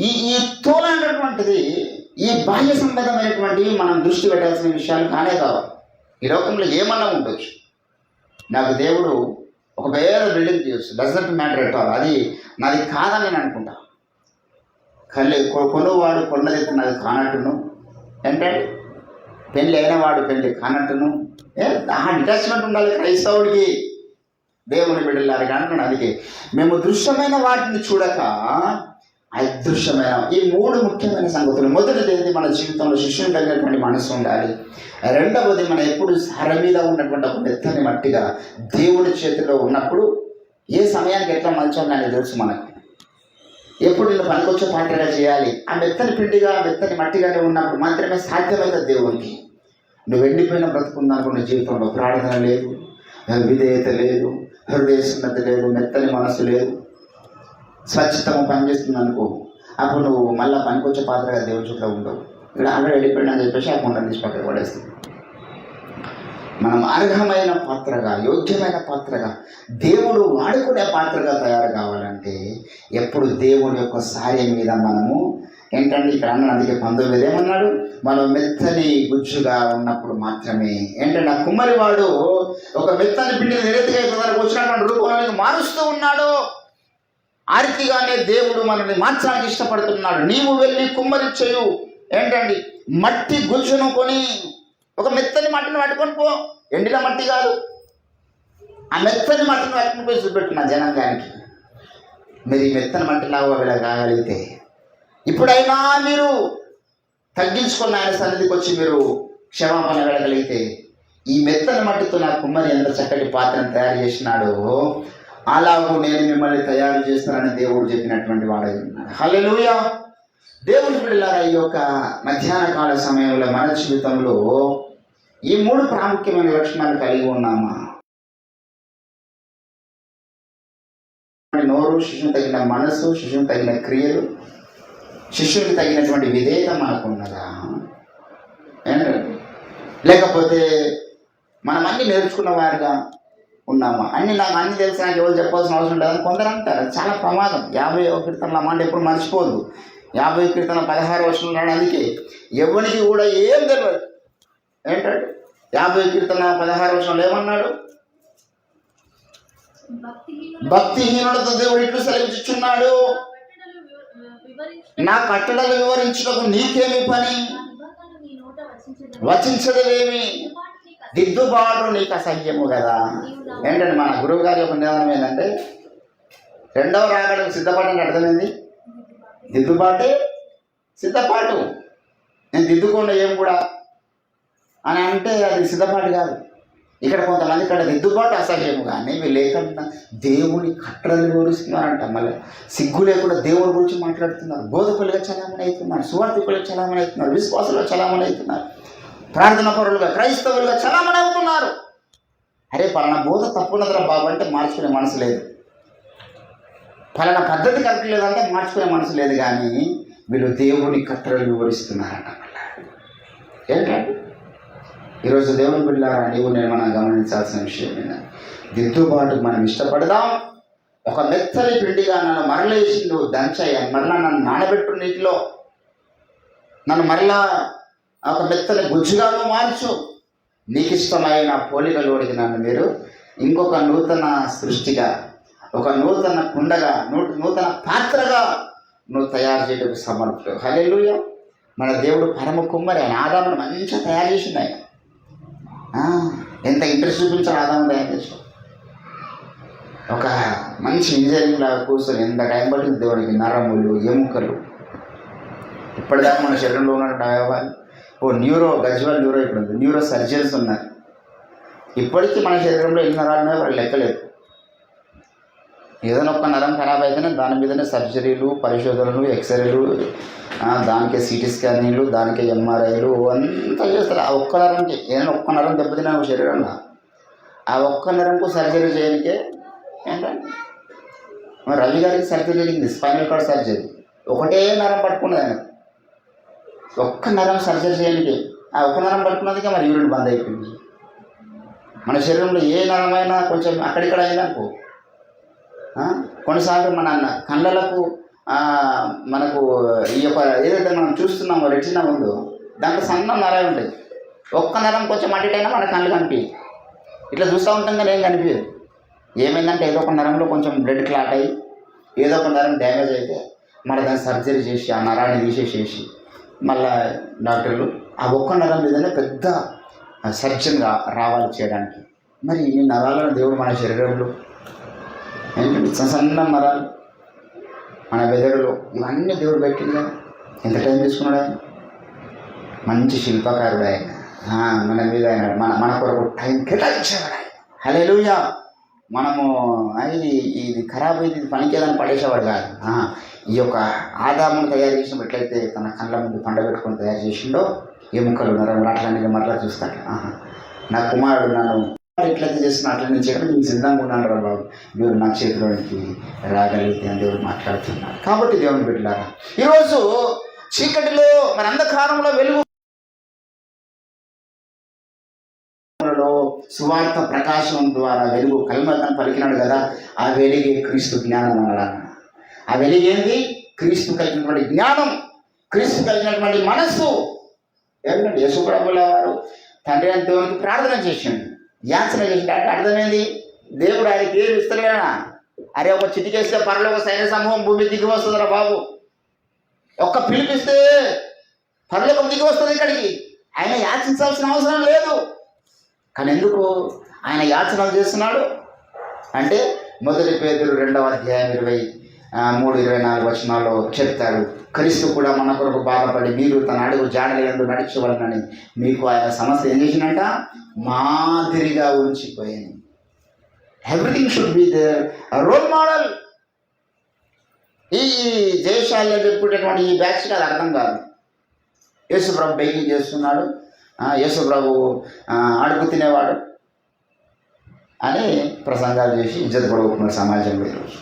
ఈ తోల అనేటువంటిది, ఈ బాహ్య సంబంధమైనటువంటివి మనం దృష్టి పెట్టాల్సిన విషయాలు కానే కావాలి. ఈ లోకంలో ఏమన్నా ఉండొచ్చు. నాకు దేవుడు ఒక వేరే బిల్డింగ్ చేయొచ్చు, డజంట్ మ్యాటర్ ఎట్ ఆల్. అది నాది కాదని నేను అనుకుంటా. కొనువాడు కొన్నది నాది కానట్టును, ఏంటంటే పెళ్ళి అయిన వాడు పెళ్ళి కానట్టును. డిటాచ్మెంట్ ఉండాలి క్రైస్తవుడికి. దేవుని బిడ్డలారు కానీ అందుకే మేము దృశ్యమైన వాటిని చూడక అదృశ్యమైన ఈ 3 ముఖ్యమైన సంగతులు. మొదటిది ఏంటి? మన జీవితంలో శిష్యుని కలిగినటువంటి మనసు ఉండాలి. రెండవది, మనం ఎప్పుడు సార మీద ఉన్నటువంటి ఒక మెత్తని మట్టిగా దేవుడి చేతిలో ఉన్నప్పుడు ఏ సమయానికి ఎట్లా మలచాలని అనేది తెలుసు మనకి. ఎప్పుడు నిన్ను పనికొచ్చే పాత్రగా చేయాలి. ఆ మెత్తని పిండిగా, మెత్తని మట్టిగానే ఉన్నప్పుడు మాత్రమే సాధ్యమైతే దేవునికి. నువ్వు ఎండిపోయిన బ్రతుకుందనుకున్న జీవితంలో ప్రార్థన లేదు, విధేయత లేదు, హృదయ సున్నతి లేదు, మెత్తని మనసు లేదు, స్వచ్ఛతము పనిచేస్తుంది అనుకో, అప్పుడు నువ్వు మళ్ళీ పనికొచ్చే పాత్రగా దేవుడి చుట్టూ ఉండవు. ఇక్కడ ఆల్రెడీ వెళ్ళిపోయినా అని చెప్పేసి ఆ కొండను తీసి పక్కకు పడేస్తుంది. మనం అర్హమైన పాత్రగా, యోగ్యమైన పాత్రగా, దేవుడు వాడుకునే పాత్రగా తయారు కావాలంటే ఎప్పుడు దేవుని యొక్క సార్యం మీద మనము ఏంటంటే ఇక్కడ అన్న అందుకే 19 ఏమన్నాడు, మనం మెత్తని గుజ్జుగా ఉన్నప్పుడు మాత్రమే. ఏంటంటే ఆ కుమ్మరి వాడు ఒక మెత్తని పిండిని నిరెత్తిగా తనకు వచ్చినటువంటి రూపంలోకి మారుస్తూ ఉన్నాడు. ఆర్తిగానే దేవుడు మనల్ని మార్చడానికి ఇష్టపడుతున్నాడు. నీవు వెళ్ళి కుమ్మరి చేయు, ఏంటండి మట్టి గుజ్జును కొని ఒక మెత్తని మట్టిని పట్టుకొని పో, ఎండిన మట్టి కాదు, ఆ మెత్తని మట్టిని పట్టుకుని పోయి చూపెట్టిన జనాంగానికి. మీరు ఈ మెత్తని మట్టిలాగా వీళ్ళ కాగలిగితే ఇప్పుడైనా మీరు తగ్గించుకున్న ఆయన సన్నిధికి వచ్చి మీరు క్షమాపణ వెళ్ళగలిగితే, ఈ మెత్తని మట్టితో నా కుమ్మరి ఎంత చక్కటి పాత్రను తయారు చేసినాడో అలాగూ నేను మిమ్మల్ని తయారు చేస్తానని దేవుడు చెప్పినటువంటి వాడై ఉన్నాడు. హల్లెలూయా. దేవుని బిడ్డలారా, ఈ యొక్క మధ్యాహ్న కాల సమయంలో మన జీవితంలో ఈ 3 ప్రాముఖ్యమైన లక్షణాలు కలిగి ఉన్నామా? నోరు, శిశువుని తగిన మనసు, శిశువుని తగిన క్రియలు, శిష్యునికి తగినటువంటి విధేయత మనకున్నదా? ఏంటంటే లేకపోతే మనం అన్ని నేర్చుకున్న వారుగా ఉన్నామా? నాకు అన్ని తెలిసి నాకు ఎవరు చెప్పాల్సిన అవసరం లేదని కొందరు అంటారు. చాలా ప్రమాదం. 50వ కీర్తనలో మాట ఎప్పుడు మర్చిపోద్దు. 50వ కీర్తన 16వ వచనంలో అందుకే ఎవరికి కూడా ఏం తెలియదు. ఏంటంటే 50వ కీర్తన 16వ వచనంలో ఏమన్నాడు? భక్తిహీనులతో దేవుడు ఇట్లు సెలవిచ్చుచున్నాడు, నా కట్టడలు వివరించుటకు నీకేమి పని, వచించడమేమి, దిద్దుబాటు నీకు అసహ్యము కదా. ఏంటంటే మన గురువు గారి యొక్క నిదానం ఏంటంటే 2వ రాకడకు సిద్ధపడడానికి అర్థమైంది. దిద్దుబాటే సిద్ధపాటు. నేను దిద్దుకుండా ఏం కూడా అని అంటే అది సిద్ధపాటు కాదు. ఇక్కడ కొంతమంది ఇక్కడ దిద్దుబాటు అసహ్యము, కానీ వీళ్ళు లేకుండా దేవుని కట్టడలు వివరిస్తున్నారంట. మళ్ళీ సిగ్గు లేకుండా దేవుని గురించి మాట్లాడుతున్నారు. బోధకులుగా చలామణి అవుతున్నారు, సువార్థికులుగా చలామణి అవుతున్నారు, విశ్వాసులుగా చలామణి అవుతున్నారు, ప్రార్థన పరులుగా, క్రైస్తవులుగా చలామణి అవుతున్నారు. అరే పలానా బోధ తప్పున్నదిరా బాబు అంటే మార్చుకునే మనసు లేదు, పలానా పద్ధతి కరెక్ట్ లేదంటే మార్చుకునే మనసు లేదు. కానీ వీళ్ళు దేవుని కట్టడలు వివరిస్తున్నారంట. ఏంటంటే ఈరోజు దేవుని బిడ్డలారా, నీవు నేను మనం గమనించాల్సిన విషయం ఏంటంటే దిద్దుబాటు మనం ఇష్టపడదాం. ఒక మెత్తని పిండిగా నన్ను మరలేసి నువ్వు దంచాయి, మరలా నన్ను నానబెట్టు నీటిలో, నన్ను మరలా ఒక మెత్తని గుజ్జుగాను మార్చు, నీకు ఇష్టమైన పోలికలోడికి నన్ను మీరు ఇంకొక నూతన సృష్టిగా, ఒక నూతన కుండగా, నూతన పాత్రగా నువ్వు తయారు చేయడానికి సమర్థుడు. హల్లెలూయా. మన దేవుడు పరమ కుమ్మరి. ఆయన ఆదామును మంచిగా తయారు చేసింది. ఆయన ఎంత ఇంట్రెస్ట్ చూపించాడు ఆదాము తయారు చేసాడు. ఒక మంచి ఇంజనీరింగ్ లాగా కూర్చొని ఎంత టైం పట్టింది దేవుడికి. నరములు, ఎముకలు, ఇప్పటిదాకా మన శరీరంలో ఉన్న అవయవాలు, గజ్వల్ న్యూరో ఇప్పుడు ఉంది, న్యూరో సర్జన్స్ ఉన్నారు. ఇప్పటికీ మన శరీరంలో ఎన్ని నరాలు ఉన్నాయో వాళ్ళు లెక్కలేదు. ఏదైనా ఒక్క నరం ఖరాబ్ అయితేనే దాని మీదనే సర్జరీలు, పరిశోధనలు, ఎక్స్రేలు, దానికే సిటీ స్కానింగ్లు, దానికే ఎంఆర్ఐలు అంతా చేస్తారు. ఆ ఒక్క నరంకి ఏదైనా ఒక్క నరం దెబ్బతిన శరీరంలో ఆ ఒక్క నరంకు సర్జరీ చేయడానికే ఏంటంటే రవి గారికి సర్జరీ జరిగింది, స్పైనల్ కార్డ్ సర్జరీ. ఒకటే నరం పట్టుకున్నది ఆయన, ఒక్క నరం సర్జరీ చేయడానికి. ఆ ఒక్క నరం పట్టుకున్నదిగా మరి యూరిన్ బంద్ అయిపోయింది. మన శరీరంలో ఏ నరమైనా కొంచెం అక్కడిక్కడ అయిందనుకో, కొన్నిసార్లు మన కళ్ళలకు మనకు ఈ యొక్క ఏదైతే మనం చూస్తున్నామో రెటినా ఉందో దాంట్లో సన్న నరాలు ఉంటాయి. ఒక్క నరం కొంచెం అటుటైనా మన కళ్ళు కనిపించదు. ఇట్లా చూస్తూ ఉంటాం కానీ ఏం కనిపించదు. ఏమైందంటే ఏదో ఒక నరంలో కొంచెం బ్లడ్ క్లాట్ అయ్యి ఏదో ఒక నరం డ్యామేజ్ అయితే మళ్ళీ దాన్ని సర్జరీ చేసి ఆ నరాన్ని తీసేసేసి మళ్ళీ డాక్టర్లు ఆ ఒక్క నరం మీదనే పెద్ద సర్జన్ రావాలి చేయడానికి. మరి ఈ నరాలను దేవుడు మన శరీరంలో ఏంటంటే సన్న నరాలు మన బెదడులో ఇవన్నీ దేవుడు పెట్టింది కదా. ఎంత టైం తీసుకున్నాడు ఆయన, మంచి శిల్పకారుడు ఆయన. మన మీద ఆయన మన కొరకు టైం కేటాయించేవాడు ఆయన. హల్లెలూయా. మనము ఇది ఖరాబ్ అయింది, ఇది పనికేదని పడేసేవాడు కాదు. ఈ యొక్క ఆదామును తయారు చేసిన ఎట్లయితే తన కళ్ళ ముందు పండబెట్టుకొని తయారు చేసిండో ఎముకలు నరం అట్లాంటివి మరలా చూస్తాడు. నా కుమారుడు నన్ను ఎట్లయితే చేస్తున్నా అట్లా నేను చేయడం మీకు సిద్ధంగా ఉన్నాను రా బాబు, దేవుడు నా చేతిలోనికి రాగలిగితే అని దేవుడు మాట్లాడుతున్నాడు. కాబట్టి దేవుని బిడ్డలారా, ఈరోజు చీకటిలో మరి అంధకారంలో వెలుగు సువార్త ప్రకాశం ద్వారా వెలుగు కల్మతం పలికినాడు కదా, ఆ వెలిగే క్రీస్తు జ్ఞానం అన్నాడు. ఆ వెలిగేంది? క్రీస్తు కలిగినటువంటి జ్ఞానం, క్రీస్తు కలిగినటువంటి మనస్సు. ఏమిటంటే యేసుప్రభుల వారు తండ్రి అని దేవునికి ప్రార్థన చేసిండు, యాచన చేసిండు. అంటే అర్థమైంది, దేవుడు ఆయనకి ఏమి ఇస్తలేనా? అరే ఒక చిటికేస్తే పరలోక సైన్య సమూహం భూమి దిగి వస్తుందిరా బాబు, ఒక్క పిలిపిస్తే పరలోకం దిగి వస్తుంది ఇక్కడికి. ఆయన యాచించాల్సిన అవసరం లేదు. కానీ ఎందుకు ఆయన యాచనలు చేస్తున్నాడు అంటే, 1 పేతురు 2వ అధ్యాయం 23-24 వచనాల్లో చెప్తాడు, క్రీస్తు కూడా మన కొరకు బాధపడి మీరు తన అడుగు జాడలందు నడిచేవాళ్ళని మీకు ఆయన సమస్య ఏం చేసినట్ట మాదిరిగా ఉంచిపోయాను. Everything should be their role model. ఈ జయశాలిలో చెప్పుకునేటువంటి ఈ బ్యాచ్కి అది అర్థం కాదు. యేసుప్రభు బెగ్గింగ్ చేస్తున్నాడు, యేసుప్రభు అడుగు తినేవాడు అని ప్రసంగాలు చేసి ఇజ్జత్ పడుకుంటున్న సమాజంలో ఈరోజు.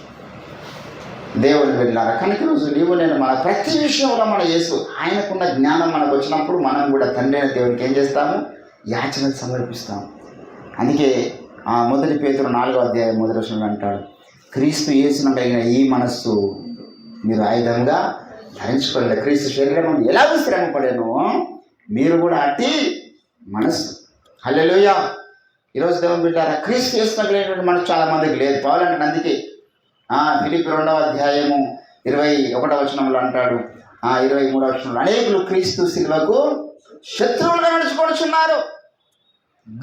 దేవుని వెళ్ళారా కనుక ఈరోజు నీవు నేను మన ప్రతి విషయంలో మన యేసు ఆయనకున్న జ్ఞానం మనకు వచ్చినప్పుడు మనం కూడా తండ్రి అయిన దేవునికి ఏం చేస్తాము? యాచనలు సమర్పిస్తాము. అందుకే 1 పేతురు 4వ అధ్యాయం 1వ వచనంలో అంటాడు, క్రీస్తు యేసును కలిగిన ఈ మనస్సు మీరు ఆయుధంగా ధరించుకోలేదు. క్రీస్తు శరీరం ఎలాగో శ్రమ పడానో మీరు కూడా అట్టి మనస్సు. హల్లెలూయా. ఈరోజు దేవుని బిడ్డారా, క్రీస్తు యేసును కలిగినటువంటి మనసు చాలా మందికి లేదు. పౌలు అందుకే ఫిలిప్పీ 2వ అధ్యాయము 21వ వచనంలో అంటాడు, 23వ వచనంలో అనేకులు క్రీస్తు శిలువకు శత్రువులుగా నడుచుకొనుచున్నారు.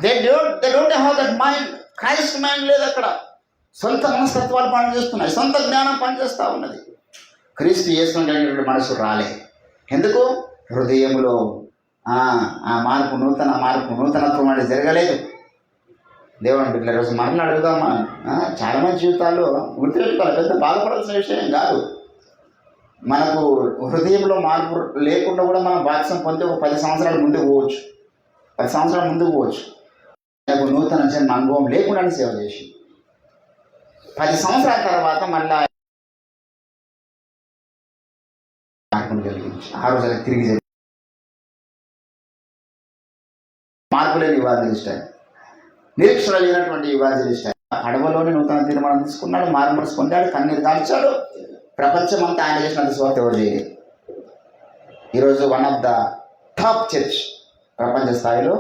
They don't have that mind. Christ mind లేదు అక్కడ. సొంత మనస్తత్వాలు పనిచేస్తున్నాయి, సొంత జ్ఞానం పనిచేస్తూ ఉన్నది. క్రీస్తు యేసును కలిగినటువంటి మనసు రాలే. ఎందుకు? హృదయంలో ఆ మార్పు నూతనత్వం అనేది జరగలేదు. దేవుని బిడ్డల రోజు మనల్ని అడుగుదామా? చాలా మంది జీవితాల్లో గుర్తుపెట్టుకోవాలి, పెద్ద బాధపడాల్సిన విషయం కాదు. మనకు హృదయంలో మార్పు లేకుండా కూడా మనం బాధ్యత పొంది ఒక 10 సంవత్సరాల ముందుకు పోవచ్చు, 10 సంవత్సరాల ముందుకు పోవచ్చు. నాకు నూతన జన్మ అనుభవం లేకుండానే సేవ చేసి 10 సంవత్సరాల తర్వాత మళ్ళా మార్పును కలిగించి ఆ రోజు తిరిగి మార్పులేని ఇవ్వాలి నిరీక్షణ లేనటువంటి ఇవాంజలిస్ట్. అడవలోనే నూతన తీర్మానం తీసుకున్నాడు, మారుమనసు పొందాడు, కన్నీరు కాల్చాడు. ప్రపంచం అంతా ఆయన చేసినంత స్వార్థ ఎవరు చేయలేదు. ఈరోజు one of the top church ప్రపంచ స్థాయిలో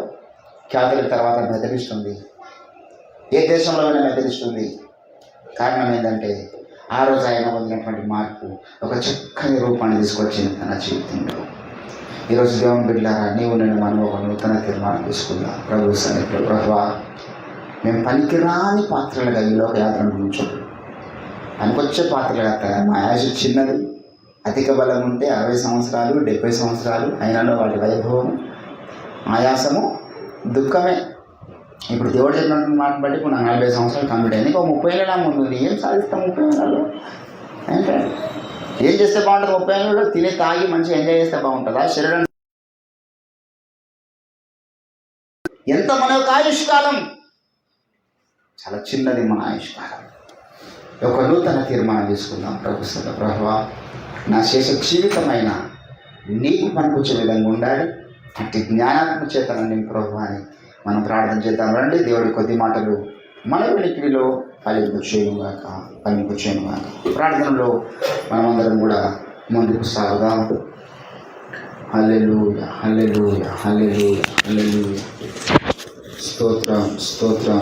క్యాథలిక్ తర్వాత మెథడిస్ట్ ఉంది. ఏ దేశంలో అయినా మెథడిస్ట్ ఉంది. కారణం ఏంటంటే ఆ రోజు ఆయన పొందినటువంటి మార్పు ఒక చక్కని రూపాన్ని తీసుకొచ్చింది తన జీవితంలో. ఈరోజు దేవుని బిడ్డలారా, నీవు నేను మనం ఒక నూతన తీర్మానం తీసుకుందాం. ప్రభు సన్నిధిలో, ప్రభువా మేము పనికిరాని పాత్రలుగా ఈ లోక యాత్ర నుంచో పనికొచ్చే పాత్రలుగా తయారు. మా ఆయుష్ చిన్నది, అధిక బలం ఉంటే 60 సంవత్సరాలు 70 సంవత్సరాలు అయినాలో వాటి వైభవం ఆయాసము దుఃఖమే. ఇప్పుడు దేవుడు చెప్పినటువంటి మాట బట్టి ఇప్పుడు నాకు 40 సంవత్సరాలు కంప్లీట్ అయింది. ఇంకో 30 ఏళ్ళ ముందు ఏం సాధిస్తాం? 30 ఏళ్ళలో ఏంటంటే ఏం చేస్తే బాగుంటుంది? 30 ఏళ్ళలో తిని తాగి మంచిగా ఎంజాయ్ చేస్తే బాగుంటుందా? శరీరం ఎంత మన యొక్క ఆయుష్కాలం చాలా చిన్నది. మన ఆయుష్కాలం ఒక నూతన తీర్మానం తీసుకుందాం. ప్రభువా నా శేష జీవితమైన నీకు పనికొచ్చే విధంగా ఉండాలి. అట్టి జ్ఞానాత్మక చేతనండి ప్రభు అని మనం ప్రార్థన చేద్దాం. రండి, దేవుడి కొద్ది మాటలు మన వెలికిడిలో ఫలింపచేయుగాక. ప్రార్థనలో మనమందరం కూడా ముందుకు సాగుదాం. హల్లెలూయా, హల్లెలూయా, హల్లెలూయా, హల్లెలూయా. స్తోత్రం, స్తోత్రం.